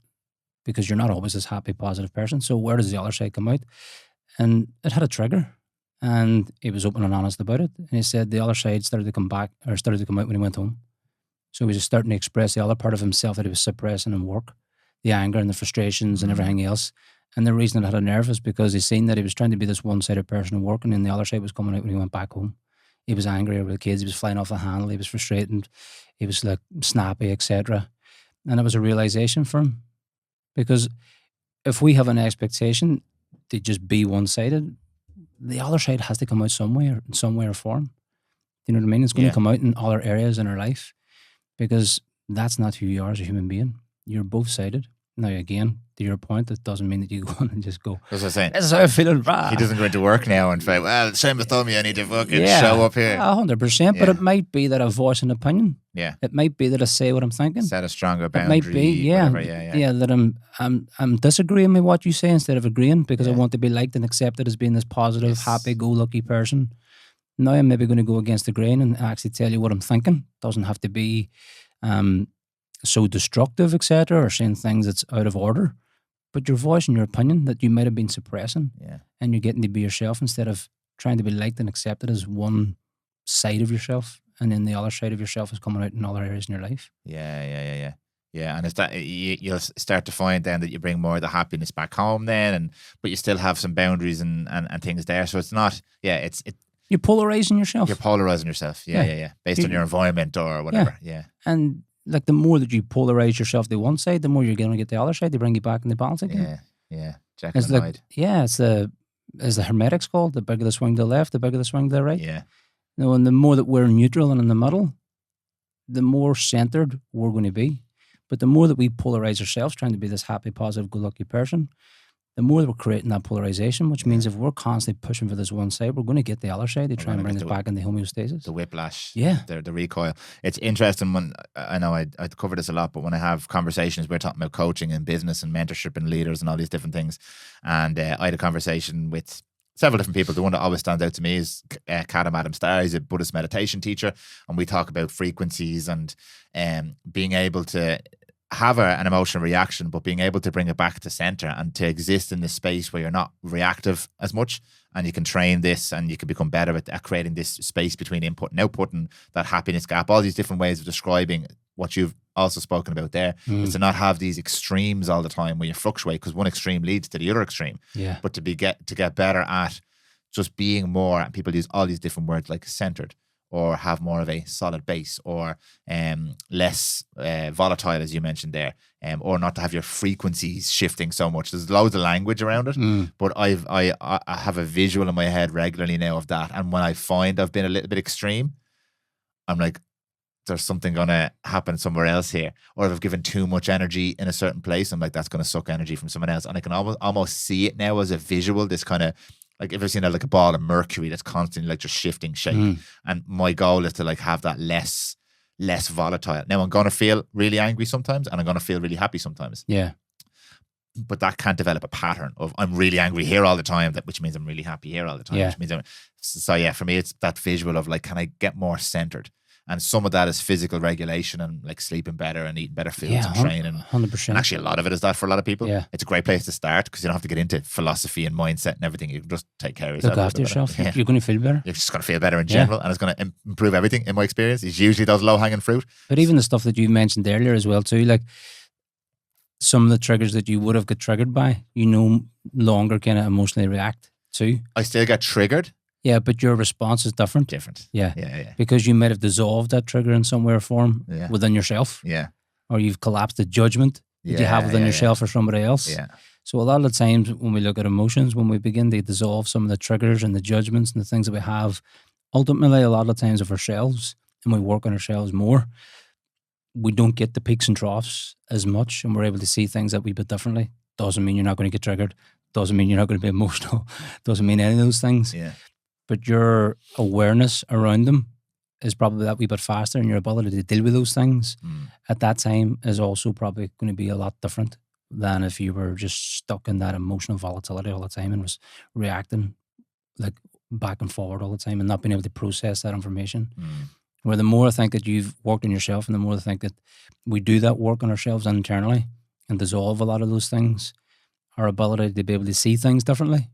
because you're not always this happy, positive person. So where does the other side come out? And it had a trigger. And he was open and honest about it. And he said the other side started to come out when he went home. So he was just starting to express the other part of himself that he was suppressing in work, the anger and the frustrations and everything else. And the reason it had a nerve is because he seen that he was trying to be this one-sided person in work, and then the other side was coming out when he went back home. He was angry over the kids. He was flying off the handle. He was frustrated. He was like snappy, etc. And it was a realization for him. Because if we have an expectation to just be one-sided, the other side has to come out some way or form. You know what I mean? It's going to come out in other areas in our life because that's not who you are as a human being. You're both-sided. Now, again, to your point, it doesn't mean that you go on and just go, as I was saying, this is how I'm feeling. He doesn't go into work now and say, well, Seamus told me I need to fucking show up here. 100%. But it might be that I voice an opinion. Yeah. It might be that I say what I'm thinking. Set a stronger boundary. It might be, that I'm disagreeing with what you say instead of agreeing because I want to be liked and accepted as being this positive, happy-go-lucky person. Now I'm maybe going to go against the grain and actually tell you what I'm thinking. Doesn't have to be so destructive, etc., or saying things that's out of order. But you're voicing your opinion that you might have been suppressing, and you're getting to be yourself instead of trying to be liked and accepted as one side of yourself, and then the other side of yourself is coming out in other areas in your life. Yeah, and it's that you'll start to find then that you bring more of the happiness back home then, but you still have some boundaries and things there. So it's not, you're polarizing yourself. You're polarizing yourself, based on your environment or whatever, And like the more that you polarize yourself to one side, the more you're going to get the other side to bring you back in the balance again. Jekyll and Hyde. It's as the Hermetics called, the bigger the swing to the left, the bigger the swing to the right. Yeah. You know, and the more that we're neutral and in the middle, the more centered we're going to be. But the more that we polarize ourselves, trying to be this happy, positive, good-lucky person, the more that we're creating that polarization, which means if we're constantly pushing for this one side, we're going to get the other side to try and bring us back into homeostasis. The whiplash, Yeah. the recoil. It's interesting when, I know I cover this a lot, but when I have conversations, we're talking about coaching and business and mentorship and leaders and all these different things. And I had a conversation with several different people. The one that always stands out to me is Kadam Adam Starr. He's a Buddhist meditation teacher. And we talk about frequencies and being able to have an emotional reaction, but being able to bring it back to center and to exist in this space where you're not reactive as much, and you can train this and you can become better at creating this space between input and output and that happiness gap, all these different ways of describing what you've also spoken about there, is to not have these extremes all the time where you fluctuate, because one extreme leads to the other extreme. Yeah. But to get better at just being more, and people use all these different words like centered, or have more of a solid base, or less volatile, as you mentioned there, or not to have your frequencies shifting so much. There's loads of language around it, but I have a visual in my head regularly now of that. And when I find I've been a little bit extreme, I'm like, there's something going to happen somewhere else here. Or if I've given too much energy in a certain place, I'm like, that's going to suck energy from someone else. And I can almost see it now as a visual, this kind of, like, if you've seen like a ball of mercury that's constantly like just shifting shape. And my goal is to like have that less volatile. Now I'm going to feel really angry sometimes, and I'm going to feel really happy sometimes. Yeah. But that can't develop a pattern of I'm really angry here all the time, which means I'm really happy here all the time. Yeah. Which means so yeah, for me, it's that visual of like, can I get more centered? And some of that is physical regulation and like sleeping better and eating better foods and training. 100%. And actually a lot of it is that for a lot of people. Yeah. It's a great place to start because you don't have to get into philosophy and mindset and everything. You can just take care of yourself. Look after yourself. Yeah. You're going to feel better. You're just going to feel better in general, and it's going to improve everything in my experience. It's usually those low-hanging fruit. But even the stuff that you mentioned earlier as well too, like some of the triggers that you would have got triggered by, you no longer kind of emotionally react to. I still get triggered. Yeah, but your response is different. Yeah. Because you might have dissolved that trigger in some way or form within yourself. Yeah. Or you've collapsed the judgment that you have within yourself or somebody else. Yeah. So a lot of the times when we look at emotions, when we begin to dissolve some of the triggers and the judgments and the things that we have, ultimately a lot of times of ourselves, and we work on ourselves more, we don't get the peaks and troughs as much, and we're able to see things that we bit differently. Doesn't mean you're not going to get triggered. Doesn't mean you're not going to be emotional. Doesn't mean any of those things. Yeah. But your awareness around them is probably that wee bit faster, and your ability to deal with those things at that time is also probably going to be a lot different than if you were just stuck in that emotional volatility all the time and was reacting like back and forward all the time and not being able to process that information. Where the more I think that you've worked on yourself, and the more I think that we do that work on ourselves internally and dissolve a lot of those things, our ability to be able to see things differently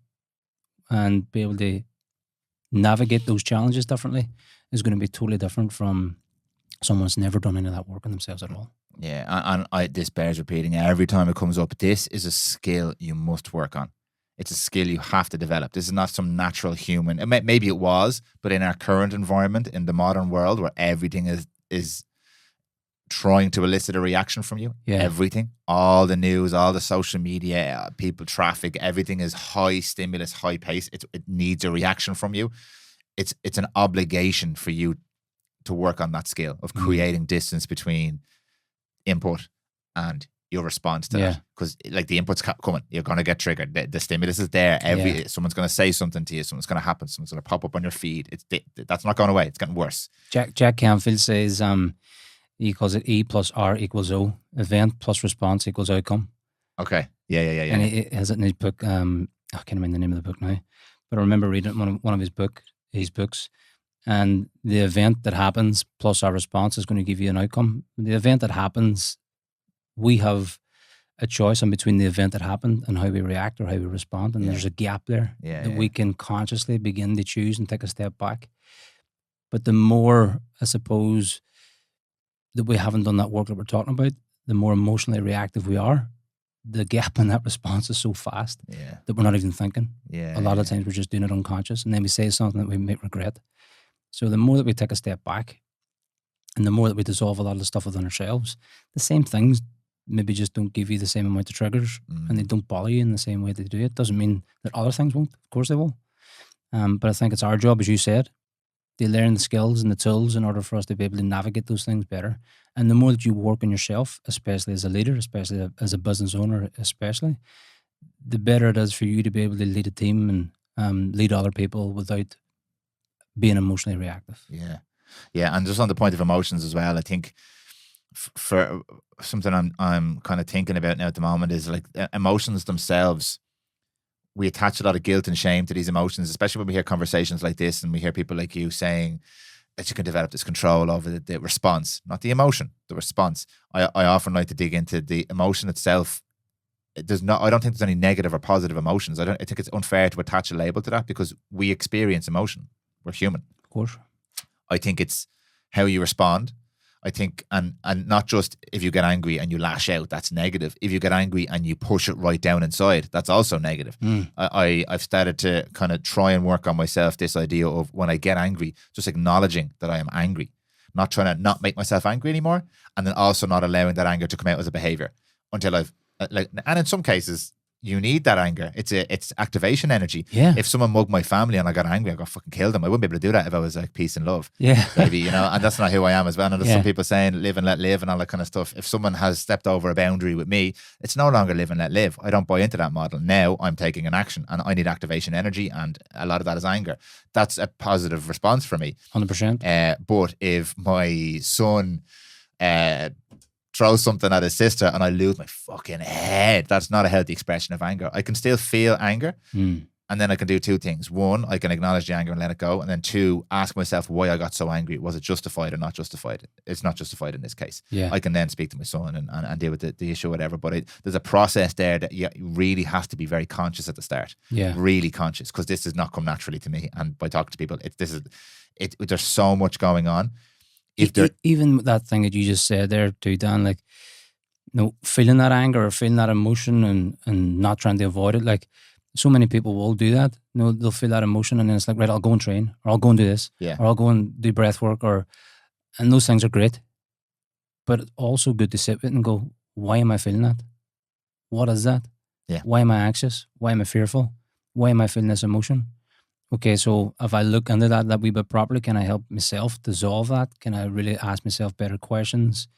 and be able to navigate those challenges differently is going to be totally different from someone that's never done any of that work on themselves at all. Yeah, and this bears repeating every time it comes up. This is a skill you must work on. It's a skill you have to develop. This is not some natural human. Maybe it was, but in our current environment, in the modern world where everything is trying to elicit a reaction from you, everything, all the news, all the social media, people, traffic, everything is high stimulus, high pace. It needs a reaction from you. It's an obligation for you to work on that skill of creating distance between input and your response to that. Because like the input's coming, you're going to get triggered. The stimulus is there. Someone's going to say something to you. Something's going to happen. Something's going to pop up on your feed. That's not going away. It's getting worse. Jack Canfield says, he calls it E plus R equals O. Event plus response equals outcome. Okay. Yeah. And he has it in his book. I can't remember the name of the book now, but I remember reading one of his books. And the event that happens plus our response is going to give you an outcome. The event that happens, we have a choice in between the event that happened and how we react or how we respond. And there's a gap there that we can consciously begin to choose and take a step back. But the more, I suppose, that we haven't done that work that we're talking about, the more emotionally reactive we are. The gap in that response is so fast that we're not even thinking. A lot of times we're just doing it unconscious, and then we say something that we might regret. So the more that we take a step back and the more that we dissolve a lot of the stuff within ourselves, the same things maybe just don't give you the same amount of triggers and they don't bother you in the same way they do. It doesn't mean that other things won't. Of course they will. But I think it's our job, as you said, They learn the skills and the tools in order for us to be able to navigate those things better. And the more that you work on yourself, especially as a leader, especially as a business owner, especially, the better it is for you to be able to lead a team and lead other people without being emotionally reactive. Yeah. Yeah. And just on the point of emotions as well, I think for something I'm kind of thinking about now at the moment is like emotions themselves. We attach a lot of guilt and shame to these emotions, especially when we hear conversations like this and we hear people like you saying that you can develop this control over the response, not the emotion, the response. I often like to dig into the emotion itself. I don't think there's any negative or positive emotions. I think it's unfair to attach a label to that because we experience emotion. We're human. Of course. I think it's how you respond. I think, and not just if you get angry and you lash out, that's negative. If you get angry and you push it right down inside, that's also negative. I've started to kind of try and work on myself this idea of when I get angry, just acknowledging that I am angry, not trying to not make myself angry anymore, and then also not allowing that anger to come out as a behavior until I've and in some cases you need that anger. It's activation energy. Yeah. If someone mugged my family and I got angry, I got fucking killed them. I wouldn't be able to do that if I was like peace and love. Yeah. Maybe, and that's not who I am as well. And there's some people saying live and let live and all that kind of stuff. If someone has stepped over a boundary with me, it's no longer live and let live. I don't buy into that model. Now I'm taking an action and I need activation energy, and a lot of that is anger. That's a positive response for me. 100%. But if my son throw something at his sister and I lose my fucking head, that's not a healthy expression of anger. I can still feel anger, and then I can do two things. One, I can acknowledge the anger and let it go, and then two, ask myself why I got so angry. Was it justified or not justified? It's not justified in this case. Yeah. I can then speak to my son and deal with the issue or whatever, but there's a process there that you really has to be very conscious at the start. Yeah. Really conscious, because this does not come naturally to me, and by talking to people, there's so much going on. Even that thing that you just said there too, Dan, like, feeling that anger or feeling that emotion and not trying to avoid it. Like, so many people will do that. They'll feel that emotion and then it's like, right, I'll go and train, or I'll go and do this, or I'll go and do breath work, and those things are great. But it's also good to sit with and go, why am I feeling that? What is that? Yeah. Why am I anxious? Why am I fearful? Why am I feeling this emotion? Okay, so if I look into that wee bit properly, can I help myself dissolve that? Can I really ask myself better questions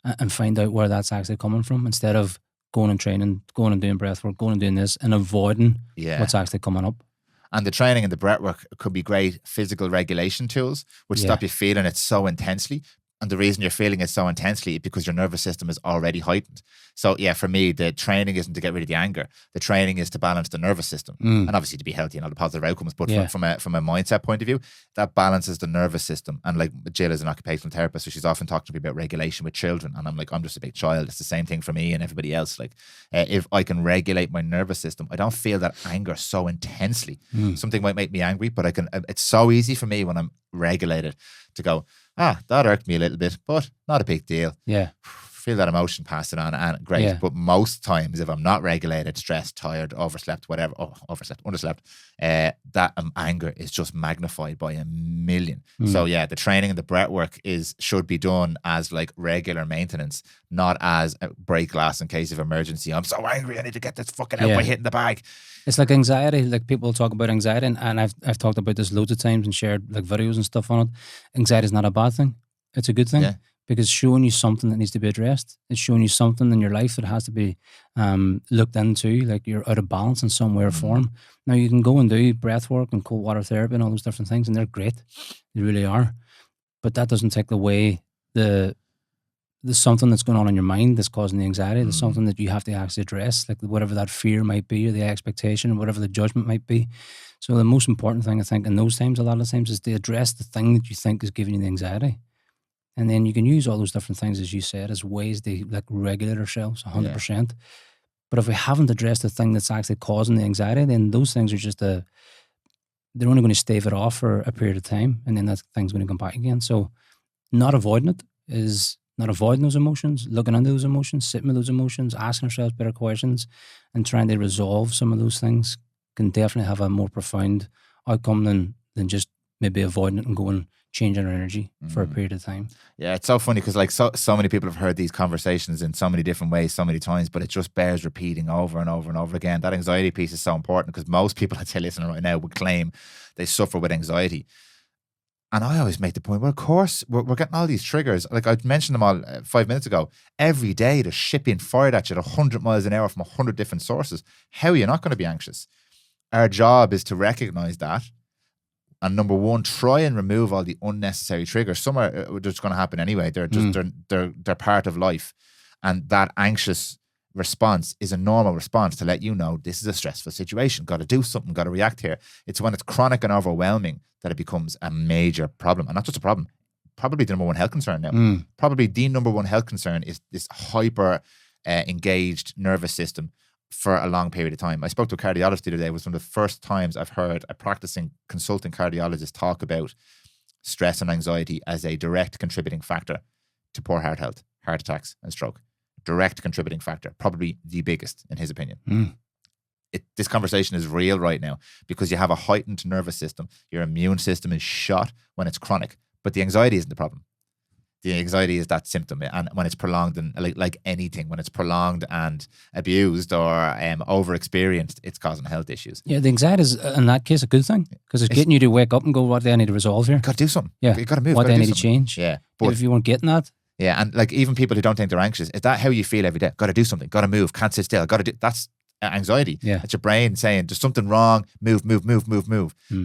and find out where that's actually coming from, instead of going and training, going and doing breath work, going and doing this and avoiding what's actually coming up? And the training and the breath work could be great physical regulation tools, which stop you feeling it so intensely. And the reason you're feeling it so intensely is because your nervous system is already heightened. So yeah, for me, the training isn't to get rid of the anger. The training is to balance the nervous system, and obviously to be healthy and all the positive outcomes. But from a mindset point of view, that balances the nervous system. And like Jill is an occupational therapist, so she's often talking to me about regulation with children. And I'm like, I'm just a big child. It's the same thing for me and everybody else. Like, if I can regulate my nervous system, I don't feel that anger so intensely. Something might make me angry, but I can. It's so easy for me when I'm regulated to go, that irked me a little bit, but not a big deal. Yeah. Feel that emotion, pass it on, and great. Yeah. But most times, if I'm not regulated, stressed, tired, underslept, that anger is just magnified by a million. So yeah, the training and the breath work should be done as like regular maintenance, not as a break glass in case of emergency. I'm so angry, I need to get this fucking out by hitting the bag. It's like anxiety. Like, people talk about anxiety, and I've talked about this loads of times and shared like videos and stuff on it. Anxiety is not a bad thing. It's a good thing. Because it's showing you something that needs to be addressed. It's showing you something in your life that has to be looked into, like you're out of balance in some way or form. Now, you can go and do breath work and cold water therapy and all those different things, and they're great. They really are. But that doesn't take away there's something that's going on in your mind that's causing the anxiety. There's something that you have to actually address, like whatever that fear might be, or the expectation, or whatever the judgment might be. So the most important thing, I think, in those times, a lot of times, is to address the thing that you think is giving you the anxiety. And then you can use all those different things, as you said, as ways to like regulate ourselves 100%. But if we haven't addressed the thing that's actually causing the anxiety, then those things are just they're only going to stave it off for a period of time, and then that thing's going to come back again. So not avoiding it is not avoiding those emotions, looking into those emotions, sitting with those emotions, asking ourselves better questions, and trying to resolve some of those things can definitely have a more profound outcome than just maybe avoiding it and going changing our energy for a period of time. Yeah, it's so funny because like so many people have heard these conversations in so many different ways, so many times, but it just bears repeating over and over and over again. That anxiety piece is so important because most people, I'd say listening right now, would claim they suffer with anxiety. And I always make the point, well, of course, we're getting all these triggers. Like I mentioned them all 5 minutes ago. Every day there's shit being fired at you at 100 miles an hour from 100 different sources. How are you not going to be anxious? Our job is to recognize that. And number one, try and remove all the unnecessary triggers. Some are just going to happen anyway. They're just they're part of life. And that anxious response is a normal response to let you know this is a stressful situation. Got to do something, got to react here. It's when it's chronic and overwhelming that it becomes a major problem. And not just a problem, probably the number one health concern now. Probably the number one health concern is this hyper engaged nervous system for a long period of time. I spoke to a cardiologist the other day. It was one of the first times I've heard a practicing consulting cardiologist talk about stress and anxiety as a direct contributing factor to poor heart health, heart attacks and stroke. Direct contributing factor, probably the biggest in his opinion. This conversation is real right now because you have a heightened nervous system. Your immune system is shot when it's chronic, but the anxiety isn't the problem. The anxiety is that symptom, and when it's prolonged and like anything, when it's prolonged and abused or over-experienced, it's causing health issues. Yeah, the anxiety is in that case a good thing because it's getting you to wake up and go, what do I need to resolve here? Got to do something. Yeah, you got to move. What do I need to change? Yeah, but if you weren't getting that. Yeah, and like even people who don't think they're anxious, is that how you feel every day? Got to do something. Got to move. Can't sit still. Got to do. That's anxiety. Yeah, it's your brain saying there's something wrong. Move.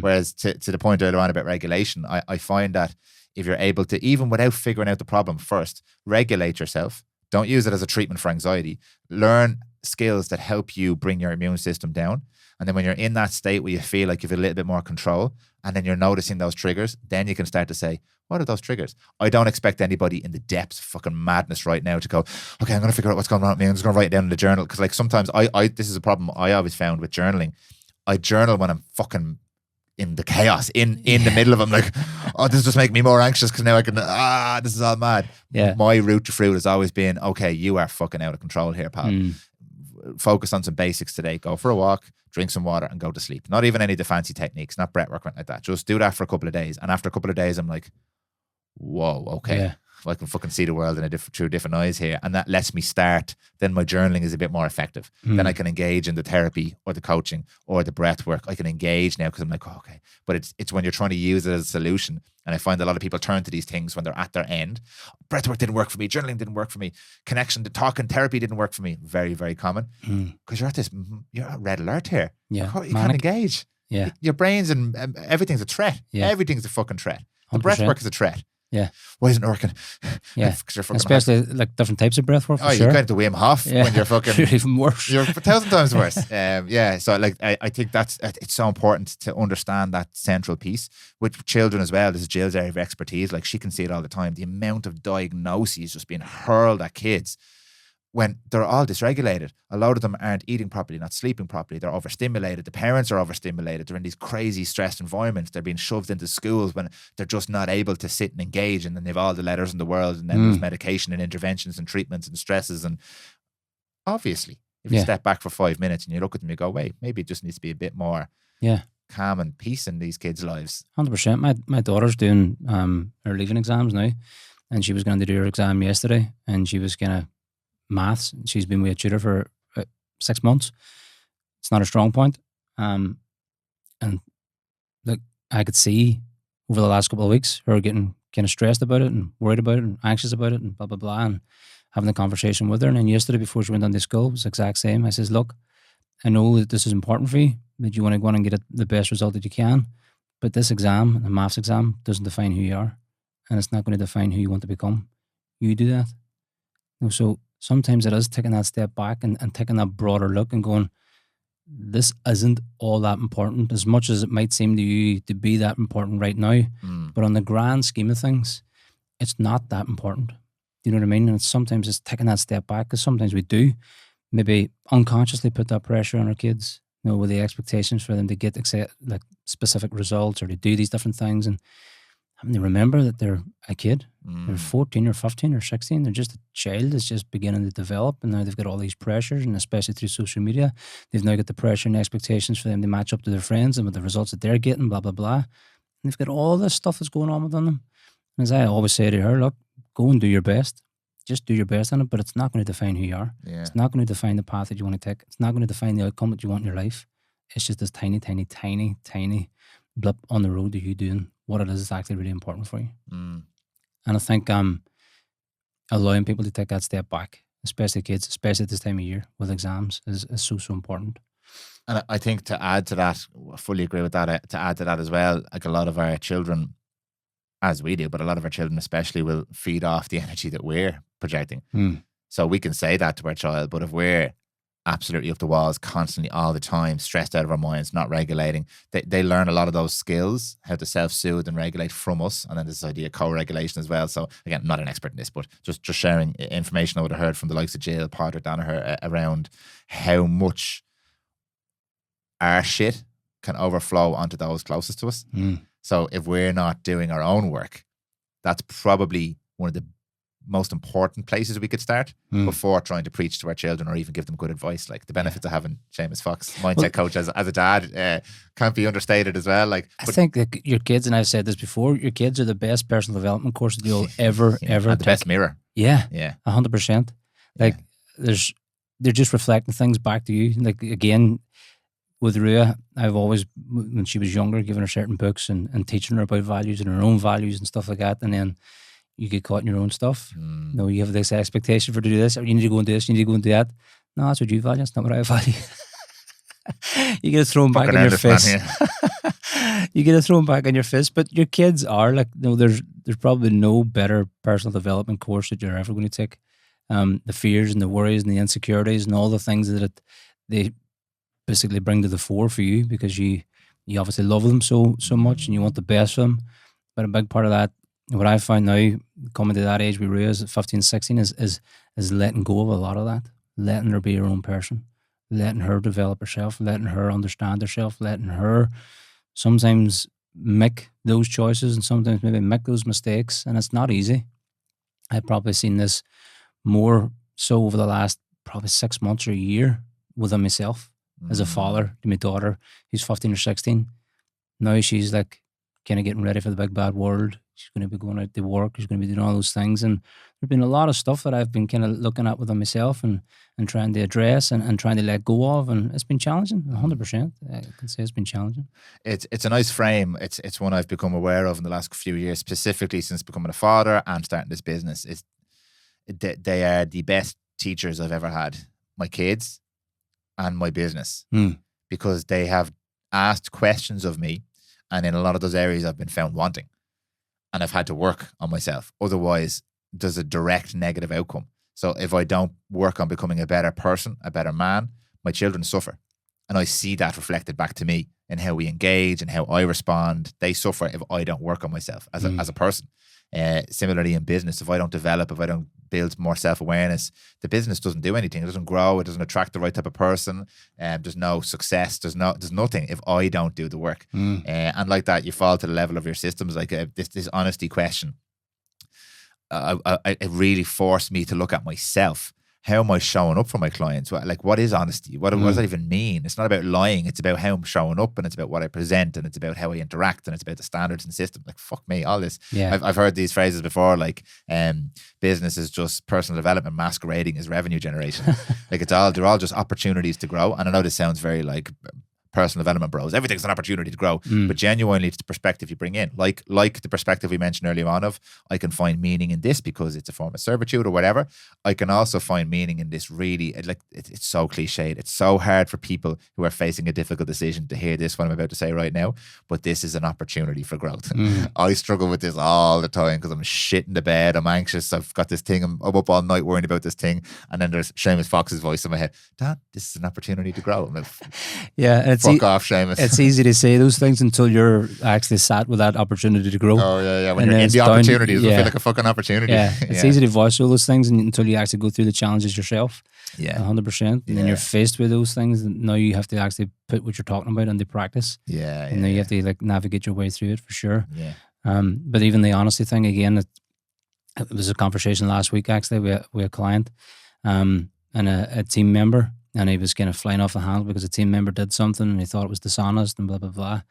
Whereas to the point earlier on about regulation, I find that if you're able to, even without figuring out the problem first, regulate yourself. Don't use it as a treatment for anxiety. Learn skills that help you bring your immune system down. And then when you're in that state where you feel like you have a little bit more control and then you're noticing those triggers, then you can start to say, what are those triggers? I don't expect anybody in the depths of fucking madness right now to go, okay, I'm going to figure out what's going on with me. I'm just going to write it down in the journal. Because like sometimes this is a problem I always found with journaling. I journal when I'm fucking in the chaos, in the middle of them, like, oh, this just making me more anxious because now I can, this is all mad. Yeah. My route to fruit has always been, okay, you are fucking out of control here, pal. Focus on some basics today. Go for a walk, drink some water and go to sleep. Not even any of the fancy techniques, not breath work like that. Just do that for a couple of days. And after a couple of days, I'm like, whoa, okay. Yeah. I can fucking see the world in through different eyes here. And that lets me start. Then my journaling is a bit more effective. Then I can engage in the therapy or the coaching or the breath work. I can engage now because I'm like, oh, okay. But it's when you're trying to use it as a solution. And I find a lot of people turn to these things when they're at their end. Breath work didn't work for me. Journaling didn't work for me. Connection to talking therapy didn't work for me. Very, very common. Because you're at red alert here. Yeah. You can't engage. Yeah. Your brains and everything's a threat. Yeah. Everything's a fucking threat. The 100%. Breath work is a threat. Yeah. Why isn't it working? Yeah. Especially like different types of breath work. For sure. You get to Wim Hof when you're fucking. You're even worse. You're 1,000 times worse. Yeah. So like, I think it's so important to understand that central piece with children as well. This is Jill's area of expertise. Like she can see it all the time. The amount of diagnoses just being hurled at kids when they're all dysregulated. A lot of them aren't eating properly, not sleeping properly. They're overstimulated. The parents are overstimulated. They're in these crazy stressed environments. They're being shoved into schools when they're just not able to sit and engage. And then they've all the letters in the world. And then there's medication and interventions and treatments and stresses. And obviously, if you step back for 5 minutes and you look at them, you go, wait, maybe it just needs to be a bit more calm and peace in these kids' lives. 100%. My daughter's doing her leaving exams now. And she was going to do her exam yesterday. And she was going to maths. She's been with a tutor for 6 months. It's not a strong point. And look, I could see over the last couple of weeks her getting kind of stressed about it and worried about it and anxious about it and blah, blah, blah, and having a conversation with her. And then yesterday before she went on to school, it was the exact same. I says, look, I know that this is important for you, that you want to go on and get the best result that you can, but this exam, the maths exam, doesn't define who you are, and it's not going to define who you want to become. You do that. So sometimes it is taking that step back and taking that broader look and going, this isn't all that important, as much as it might seem to you to be that important right now. But on the grand scheme of things, it's not that important. You know what I mean? And sometimes it's taking that step back, because sometimes we do maybe unconsciously put that pressure on our kids, with the expectations for them to get like specific results or to do these different things. And having to remember that they're a kid. They're 14 or 15 or 16. They're just a child that's just beginning to develop, and now they've got all these pressures, and especially through social media, they've now got the pressure and expectations for them to match up to their friends and with the results that they're getting, blah, blah, blah. And they've got all this stuff that's going on within them. And as I always say to her, look, go and do your best. Just do your best in it, but it's not going to define who you are. Yeah. It's not going to define the path that you want to take. It's not going to define the outcome that you want in your life. It's just this tiny, tiny, tiny, tiny blip on the road to you doing what it is that's actually really important for you. Mm. And I think allowing people to take that step back, especially kids, especially at this time of year with exams, is so important. And I think to add to that, I fully agree with that. To add to that as well, like a lot of our children, as we do, but a lot of our children especially will feed off the energy that we're projecting. So we can say that to our child, but if we're absolutely up the walls constantly all the time, stressed out of our minds, not regulating, they learn a lot of those skills, how to self-soothe and regulate from us. And then this idea of co-regulation as well. So again, not an expert in this, but just sharing information I would have heard from the likes of Jill, Potter, Danaher around how much our shit can overflow onto those closest to us. So if we're not doing our own work, that's probably one of the most important places we could start before trying to preach to our children or even give them good advice. Like the benefits of having Seamus Fox, mindset coach as a dad, can't be understated as well. Like I think that your kids, and I've said this before, your kids are the best personal development course that you'll ever and the best mirror. Yeah, 100%. Like they're just reflecting things back to you. Like again, with Rhea, I've always, when she was younger, given her certain books and teaching her about values and her own values and stuff like that, and then you get caught in your own stuff. No, you have this expectation for to do this, or you need to go and do this, you need to go and do that. No, that's what you value. That's not what I value. You get it thrown back in your fist. You get it thrown back in your fist. But your kids are like, there's probably no better personal development course that you're ever going to take. The fears and the worries and the insecurities and all the things that they basically bring to the fore for you, because you obviously love them so much and you want the best for them. But a big part of that, what I find now, coming to that age we realize at 15, 16, is letting go of a lot of that, letting her be her own person, letting her develop herself, letting her understand herself, letting her sometimes make those choices and sometimes maybe make those mistakes. And it's not easy. I've probably seen this more so over the last probably 6 months or a year within myself as a father to my daughter who's 15 or 16. Now she's like kind of getting ready for the big bad world. She's going to be going out to work. She's going to be doing all those things. And there's been a lot of stuff that I've been kind of looking at within myself and trying to address and trying to let go of. And it's been challenging, 100%. I can say it's been challenging. It's a nice frame. It's one I've become aware of in the last few years, specifically since becoming a father and starting this business. They are the best teachers I've ever had. My kids and my business. Because they have asked questions of me. And in a lot of those areas, I've been found wanting. And I've had to work on myself. Otherwise, there's a direct negative outcome. So if I don't work on becoming a better person, a better man, my children suffer. And I see that reflected back to me in how we engage and how I respond. They suffer if I don't work on myself as a person. Similarly in business, if I don't develop, if I don't build more self-awareness, the business doesn't do anything. It doesn't grow. It doesn't attract the right type of person. There's no success. There's nothing if I don't do the work. And like that, you fall to the level of your systems. Like this honesty question, it really forced me to look at myself. How am I showing up for my clients? What is honesty? What does that even mean? It's not about lying. It's about how I'm showing up, and it's about what I present, and it's about how I interact, and it's about the standards and systems. Like, fuck me, all this. Yeah. I've heard these phrases before, like business is just personal development masquerading as revenue generation. Like they're all just opportunities to grow. And I know this sounds very like personal development bros. Everything's an opportunity to grow. But genuinely, it's the perspective you bring in. Like the perspective we mentioned earlier on of, I can find meaning in this because it's a form of servitude or whatever. I can also find meaning in this really, like, it's so cliched. It's so hard for people who are facing a difficult decision to hear this, what I'm about to say right now. But this is an opportunity for growth. I struggle with this all the time because I'm shit in the bed. I'm anxious. I've got this thing. I'm up all night worrying about this thing. And then there's Seamus Fox's voice in my head. Dad, this is an opportunity to grow. I'm like, yeah, fuck off, Seamus. It's easy to say those things until you're actually sat with that opportunity to grow. Oh, yeah. When you're in the opportunity, it doesn't feel like a fucking opportunity. Yeah, it's easy to voice all those things until you actually go through the challenges yourself. Yeah. 100%. And then you're faced with those things, and now you have to actually put what you're talking about into practice. Yeah. And then you have to like navigate your way through it for sure. Yeah. But even the honesty thing, again, it was a conversation last week actually with a client and a team member. And he was kind of flying off the handle because a team member did something and he thought it was dishonest and blah, blah, blah.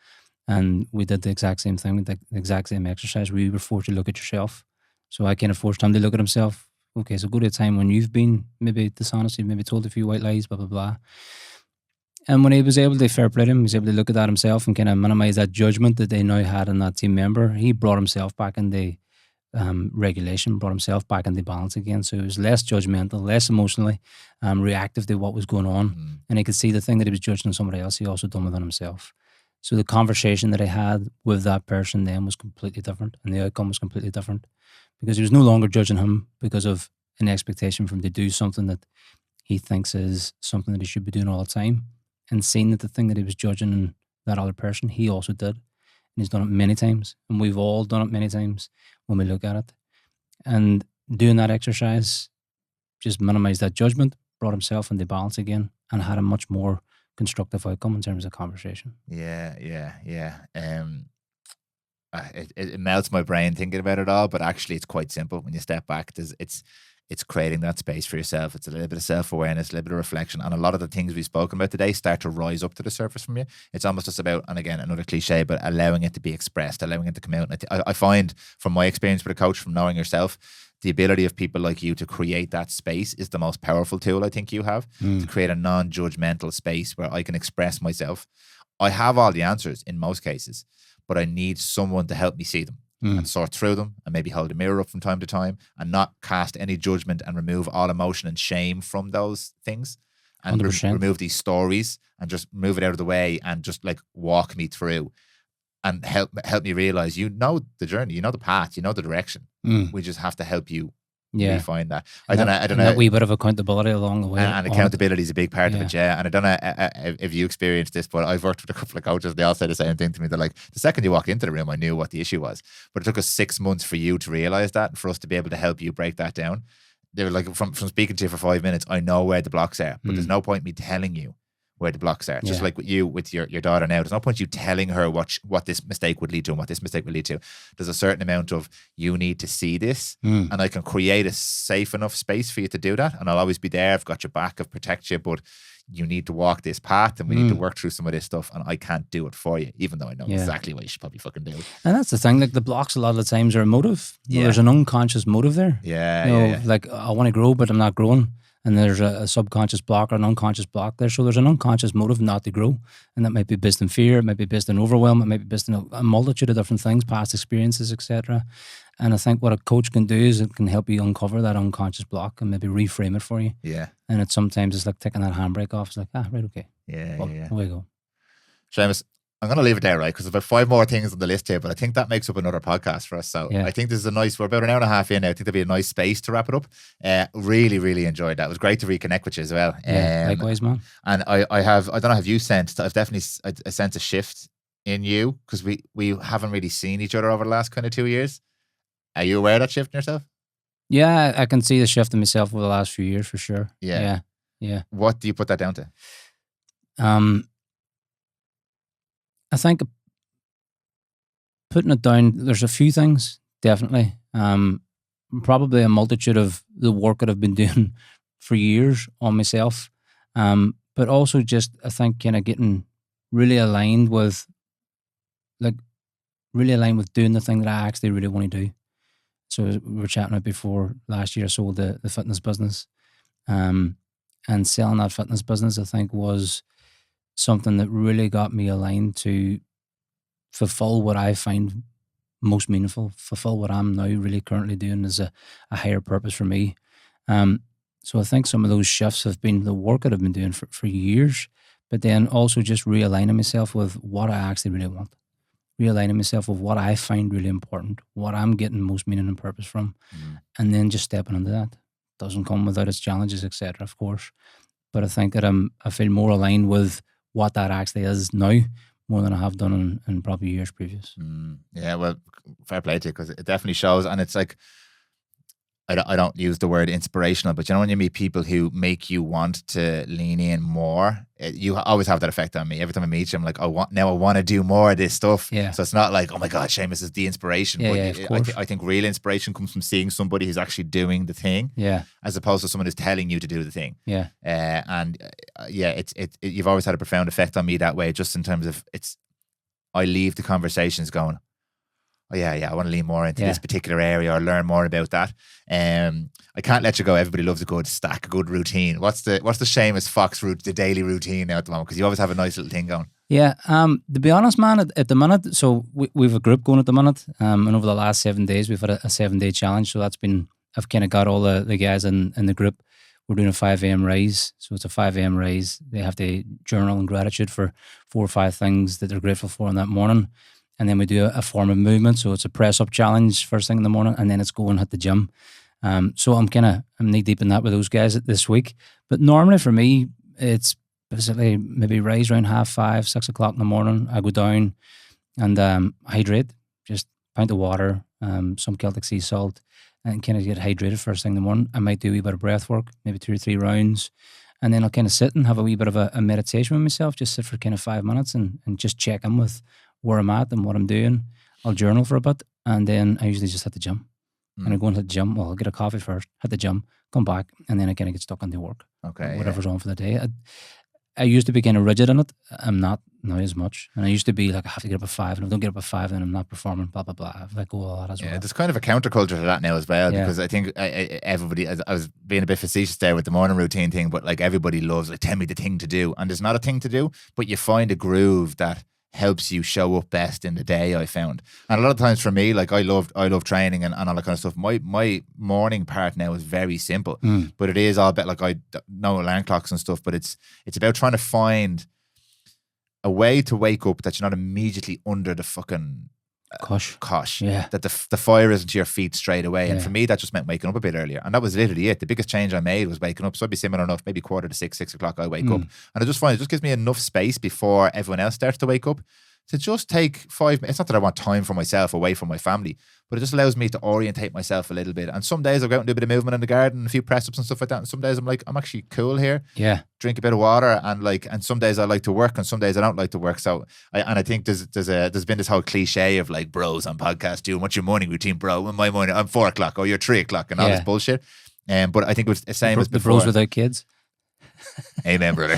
And we did the exact same thing, the exact same exercise. We were forced to look at yourself. So I kind of forced him to look at himself. Okay, so go to a time when you've been maybe dishonest, you've maybe told a few white lies, blah, blah, blah. And when he was able to fair play him, he was able to look at that himself and kind of minimize that judgment that they now had in that team member. He brought himself back in the regulation, brought himself back into balance again. So he was less judgmental, less emotionally reactive to what was going on. And he could see the thing that he was judging on somebody else, he also done within himself. So the conversation that I had with that person then was completely different, and the outcome was completely different, because he was no longer judging him because of an expectation for him to do something that he thinks is something that he should be doing all the time, and seeing that the thing that he was judging in that other person, he also did. And he's done it many times, and we've all done it many times when we look at it. And doing that exercise just minimized that judgment, brought himself into balance again, and had a much more constructive outcome in terms of conversation. Yeah. It melts my brain thinking about it all, but actually it's quite simple when you step back. It's creating that space for yourself. It's a little bit of self-awareness, a little bit of reflection, and a lot of the things we've spoken about today start to rise up to the surface from you. It's almost just about, and again, another cliche, but allowing it to be expressed, allowing it to come out. And I find from my experience with a coach, from knowing yourself, the ability of people like you to create that space is the most powerful tool I think you have, to create a non-judgmental space where I can express myself. I have all the answers in most cases, but I need someone to help me see them and sort through them, and maybe hold a mirror up from time to time and not cast any judgment and remove all emotion and shame from those things, and remove these stories and just move it out of the way and just like walk me through and help me realize, you know, the journey, you know, the path, you know, the direction. We just have to help you refine that. I don't know. That wee bit of accountability along the way. And accountability is a big part of it, yeah. And I don't know if you experienced this, but I've worked with a couple of coaches. They all say the same thing to me. They're like, the second you walked into the room, I knew what the issue was. But it took us 6 months for you to realize that, and for us to be able to help you break that down. They were like, from speaking to you for 5 minutes, I know where the blocks are, but there's no point me telling you where the blocks are. Just like with you, with your daughter now, there's no point you telling her what this mistake would lead to and what this mistake would lead to. There's a certain amount of, you need to see this, and I can create a safe enough space for you to do that, and I'll always be there. I've got your back, I've protect you, but you need to walk this path, and we need to work through some of this stuff, and I can't do it for you, even though I know exactly what you should probably fucking do. And that's the thing, like the blocks a lot of the times are a motive. There's an unconscious motive there. Like, I want to grow, but I'm not growing. And there's a subconscious block or an unconscious block there. So there's an unconscious motive not to grow. And that might be based in fear, it might be based in overwhelm, it might be based in a multitude of different things, past experiences, etc. And I think what a coach can do is it can help you uncover that unconscious block and maybe reframe it for you. Yeah. And sometimes it's like taking that handbrake off. It's like, right, okay. Yeah. Away you go. Seamus, I'm going to leave it there, right? Because there's about 5 more things on the list here, but I think that makes up another podcast for us. So I think this is we're about an hour and a half in now. I think there'll be a nice space to wrap it up. Really, really enjoyed that. It was great to reconnect with you as well. Likewise, man. And I don't know, have you sensed, I've definitely a sense of shift in you, because we haven't really seen each other over the last kind of 2 years. Are you aware of that shift in yourself? Yeah, I can see the shift in myself over the last few years for sure. Yeah. What do you put that down to? I think putting it down, there's a few things, definitely. Probably a multitude of the work that I've been doing for years on myself. But also just, I think, kind of getting really aligned with doing the thing that I actually really want to do. So we were chatting about before, last year I sold the fitness business. And selling that fitness business, I think, was something that really got me aligned to fulfill what I find most meaningful, fulfill what I'm now really currently doing as a higher purpose for me. So I think some of those shifts have been the work that I've been doing for years, but then also just realigning myself with what I actually really want, realigning myself with what I find really important, what I'm getting most meaning and purpose from, and then just stepping into that. Doesn't come without its challenges, etc., of course. But I think that I feel more aligned with what that actually is now, more than I have done in probably years previous. Yeah, well, fair play to you, because it definitely shows. And it's like, I don't use the word inspirational, but you know, when you meet people who make you want to lean in more, you always have that effect on me. Every time I meet you, I'm like, I want to do more of this stuff. Yeah. So it's not like, oh my God, Seamus is the inspiration. But I think real inspiration comes from seeing somebody who's actually doing the thing, as opposed to someone who's telling you to do the thing. You've always had a profound effect on me that way, just in terms of I leave the conversations going, oh yeah, I want to lean more into Yeah. this particular area or learn more about that. I can't let you go. Everybody loves a good stack, a good routine. What's the Seamus Fox route, the daily routine now at the moment? Because you always have a nice little thing going. Yeah, to be honest, man, at the minute, so we've a group going at the minute, and over the last 7 days, we've had a 7-day challenge. So that's been, I've kind of got all the guys in the group. We're doing a 5 a.m. raise. So it's a 5 a.m. raise. They have to journal in gratitude for 4 or 5 things that they're grateful for in that morning. And then we do a form of movement. So it's a press up challenge first thing in the morning, and then it's go and hit the gym. So I'm knee deep in that with those guys this week. But normally for me, it's basically maybe rise around 5:30, 6 o'clock in the morning. I go down and hydrate, just pint of water, some Celtic sea salt, and kind of get hydrated first thing in the morning. I might do a wee bit of breath work, maybe 2 or 3 rounds. And then I'll kind of sit and have a wee bit of a meditation with myself, just sit for kind of 5 minutes and just check in with where I'm at and what I'm doing. I'll journal for a bit, and then I usually just hit the gym. And I go into the gym, well, I'll get a coffee first, hit the gym, come back, and then I kind of get stuck into work. Okay. Whatever's on for the day. I used to be kind of rigid in it. I'm not now as much. And I used to be like, I have to get up at 5, and if I don't get up at 5, then I'm not performing, blah, blah, blah. I've let go of all that as well. There's kind of a counterculture to that now as well, because I think everybody, I was being a bit facetious there with the morning routine thing, but like everybody loves, like, tell me the thing to do. And there's not a thing to do, but you find a groove that helps you show up best in the day, I found. And a lot of times for me, like I love training and all that kind of stuff. My morning part now is very simple, but it is all about, like, I know alarm clocks and stuff, but it's about trying to find a way to wake up that you're not immediately under the fucking cosh. Yeah. That the fire isn't to your feet straight away. And Yeah. for me, that just meant waking up a bit earlier. And that was literally it. The biggest change I made was waking up. So I'd be similar enough, maybe 5:45, 6 o'clock, I wake up. And I just find it just gives me enough space before everyone else starts to wake up to just take 5 minutes. It's not that I want time for myself away from my family, but it just allows me to orientate myself a little bit. And some days I'll go out and do a bit of movement in the garden, a few press-ups and stuff like that. And some days I'm like, I'm actually cool here. Yeah. Drink a bit of water, and some days I like to work and some days I don't like to work. So I think there's been this whole cliche of like bros on podcasts doing, what's your morning routine, bro? In my morning, I'm 4 o'clock, or you're 3 o'clock, and all this bullshit. But I think it was the same as before. The bros without kids. Amen, brother.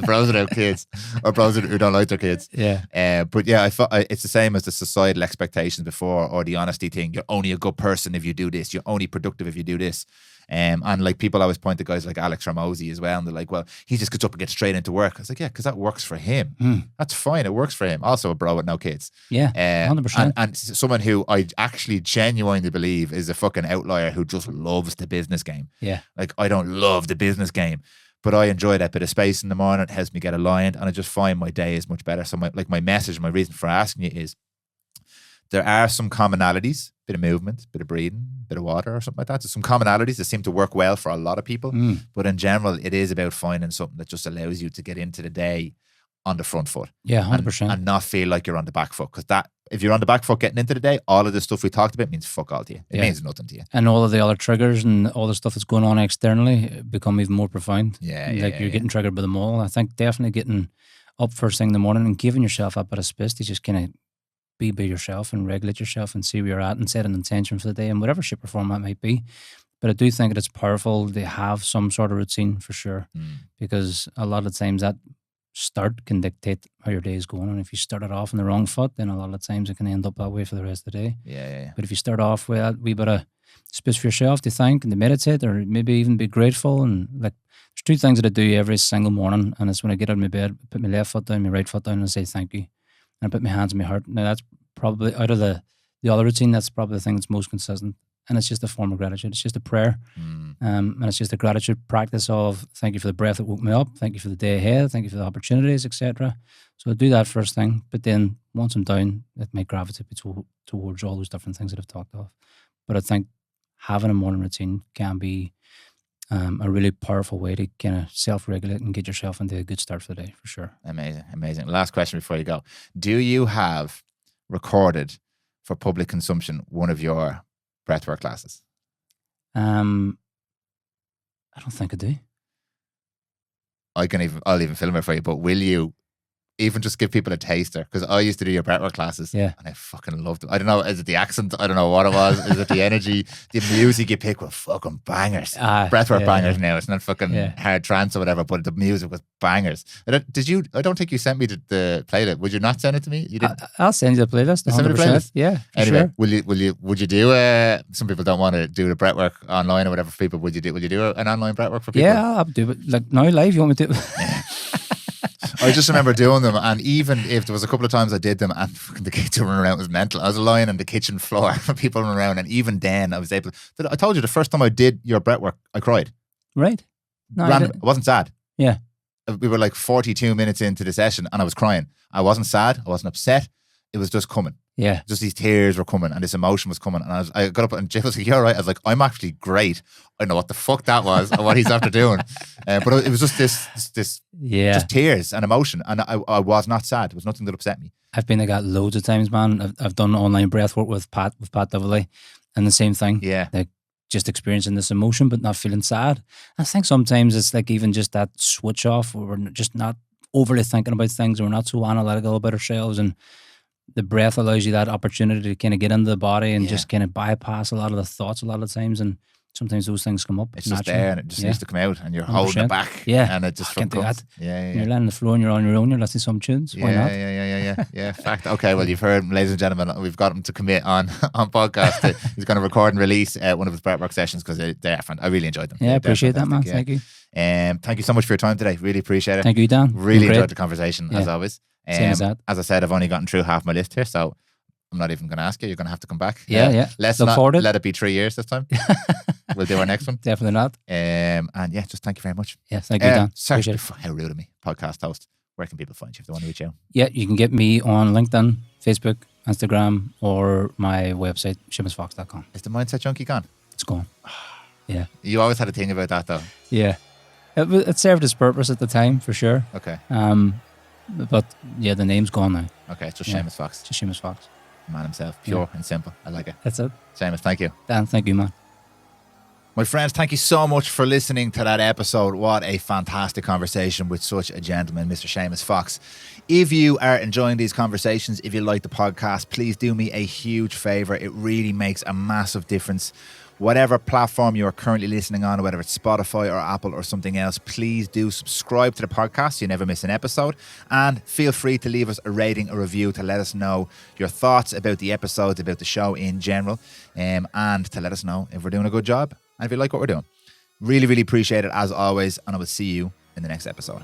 Bros without kids, or bros who don't like their kids. Yeah. But yeah, it's the same as the societal expectations before, or the honesty thing. You're only a good person if you do this. You're only productive if you do this. And like people always point to guys like Alex Ramosi as well, and they're like, well, he just gets up and gets straight into work. I was like, yeah, because that works for him. That's fine. It works for him. Also a bro with no kids. Yeah, 100%. And someone who I actually genuinely believe is a fucking outlier who just loves the business game. Yeah. Like, I don't love the business game, but I enjoy that bit of space in the morning. It helps me get aligned, and I just find my day is much better. So my message, my reason for asking you is, there are some commonalities, bit of movement, bit of breathing, bit of water or something like that. There's some commonalities that seem to work well for a lot of people. But in general, it is about finding something that just allows you to get into the day on the front foot. Yeah, 100%. And not feel like you're on the back foot. Because that, if you're on the back foot getting into the day, all of the stuff we talked about means fuck all to you. It means nothing to you. And all of the other triggers and all the stuff that's going on externally become even more profound. You're getting triggered by them all. I think definitely getting up first thing in the morning and giving yourself a bit of space to just kind of be by yourself and regulate yourself and see where you're at and set an intention for the day in whatever shape or form that might be. But I do think that it's powerful to have some sort of routine for sure, because a lot of times that start can dictate how your day is going. And if you start it off on the wrong foot, then a lot of times it can end up that way for the rest of the day. Yeah. But if you start off with that wee bit of space for yourself to thank and to meditate, or maybe even be grateful, and like, there's 2 things that I do every single morning, and it's when I get out of my bed, I put my left foot down, my right foot down, and I say thank you. And I put my hands on my heart. Now that's probably, out of the other routine, that's probably the thing that's most consistent. And it's just a form of gratitude. It's just a prayer. And it's just a gratitude practice of thank you for the breath that woke me up. Thank you for the day ahead. Thank you for the opportunities, etc. So I do that first thing. But then once I'm down, it may gravitate towards all those different things that I've talked of. But I think having a morning routine can be a really powerful way to kind of self-regulate and get yourself into a good start for the day, for sure. Amazing. Last question before you go. Do you have recorded for public consumption one of your breathwork classes? I don't think I do. I'll even film it for you, but will you even just give people a taster, because I used to do your breathwork classes, Yeah. and I fucking loved them. I don't know, is it the accent? I don't know what it was. Is it the energy? The music you pick were fucking bangers. Breathwork bangers now. It's not fucking hard trance or whatever, but the music was bangers. I don't think you sent me the playlist. Would you not send it to me? You did. I'll send you the playlist. 100%. Send me the playlist. Yeah. Anyway, sure. would you do some people don't want to do the breathwork online or whatever for people. Would you do an online breathwork for people? Yeah, I'll do it. Like now live, you want me to? I just remember doing them, and even if there was a couple of times I did them and the kids running around was mental. I was lying on the kitchen floor for people running around, and even then I was able. I told you the first time I did your breathwork, I cried. Right. No, I wasn't sad. Yeah. We were like 42 minutes into the session, and I was crying. I wasn't sad. I wasn't upset. It was just coming. Yeah. Just these tears were coming, and this emotion was coming, and I got up, and Jeff was like, "You're right." I was like, "I'm actually great." I know what the fuck that was, or what he's after doing, but it was just this, just tears and emotion, and I was not sad. There was nothing that upset me. I've been like that loads of times, man. I've done online breath work with Pat Dovely, and the same thing. Yeah, like just experiencing this emotion, but not feeling sad. I think sometimes it's like even just that switch off, where we're just not overly thinking about things, and we're not so analytical about ourselves, and the breath allows you that opportunity to kind of get into the body and just kind of bypass a lot of the thoughts a lot of times, and sometimes those things come up. It's just there, and it just needs to come out, and you're 100%. Holding it back. Yeah, and it just can't do that. Yeah. You're laying on the floor and you're on your own. You're listening to some tunes. Why not? Yeah. Fact. Okay, well, you've heard, ladies and gentlemen, we've got him to commit on podcast. He's going to record and release one of his breathwork sessions, because they're fun. I really enjoyed them. Yeah, appreciate that, man. Thank you. Thank you so much for your time today. Really appreciate it. Thank you, Dan. Really enjoyed the conversation as always. Same as that. As I said, I've only gotten through half my list here, so I'm not even going to ask you. You're going to have to come back. Yeah. Let's Look not forward to it. let it be 3 years this time. We'll do our next one. Definitely not. And yeah, just thank you very much. Yeah, thank you, Dan. Sorry, how rude of me. Podcast host. Where can people find you if they want to reach out? Yeah, you can get me on LinkedIn, Facebook, Instagram, or my website, seamusfox.com. Is the Mindset Junkie gone? It's gone. Yeah. You always had a thing about that, though. Yeah. It served its purpose at the time, for sure. Okay. But yeah, the name's gone now. Okay, it's just Seamus Fox. Just Seamus Fox. Man himself. Pure and simple. I like it. That's it. Seamus, thank you. Dan, thank you, man. My friends, thank you so much for listening to that episode. What a fantastic conversation with such a gentleman, Mr. Seamus Fox. If you are enjoying these conversations, if you like the podcast, please do me a huge favor. It really makes a massive difference. Whatever platform you are currently listening on, whether it's Spotify or Apple or something else, please do subscribe to the podcast so you never miss an episode. And feel free to leave us a rating or review to let us know your thoughts about the episodes, about the show in general, and to let us know if we're doing a good job and if you like what we're doing. Really, really appreciate it as always, and I will see you in the next episode.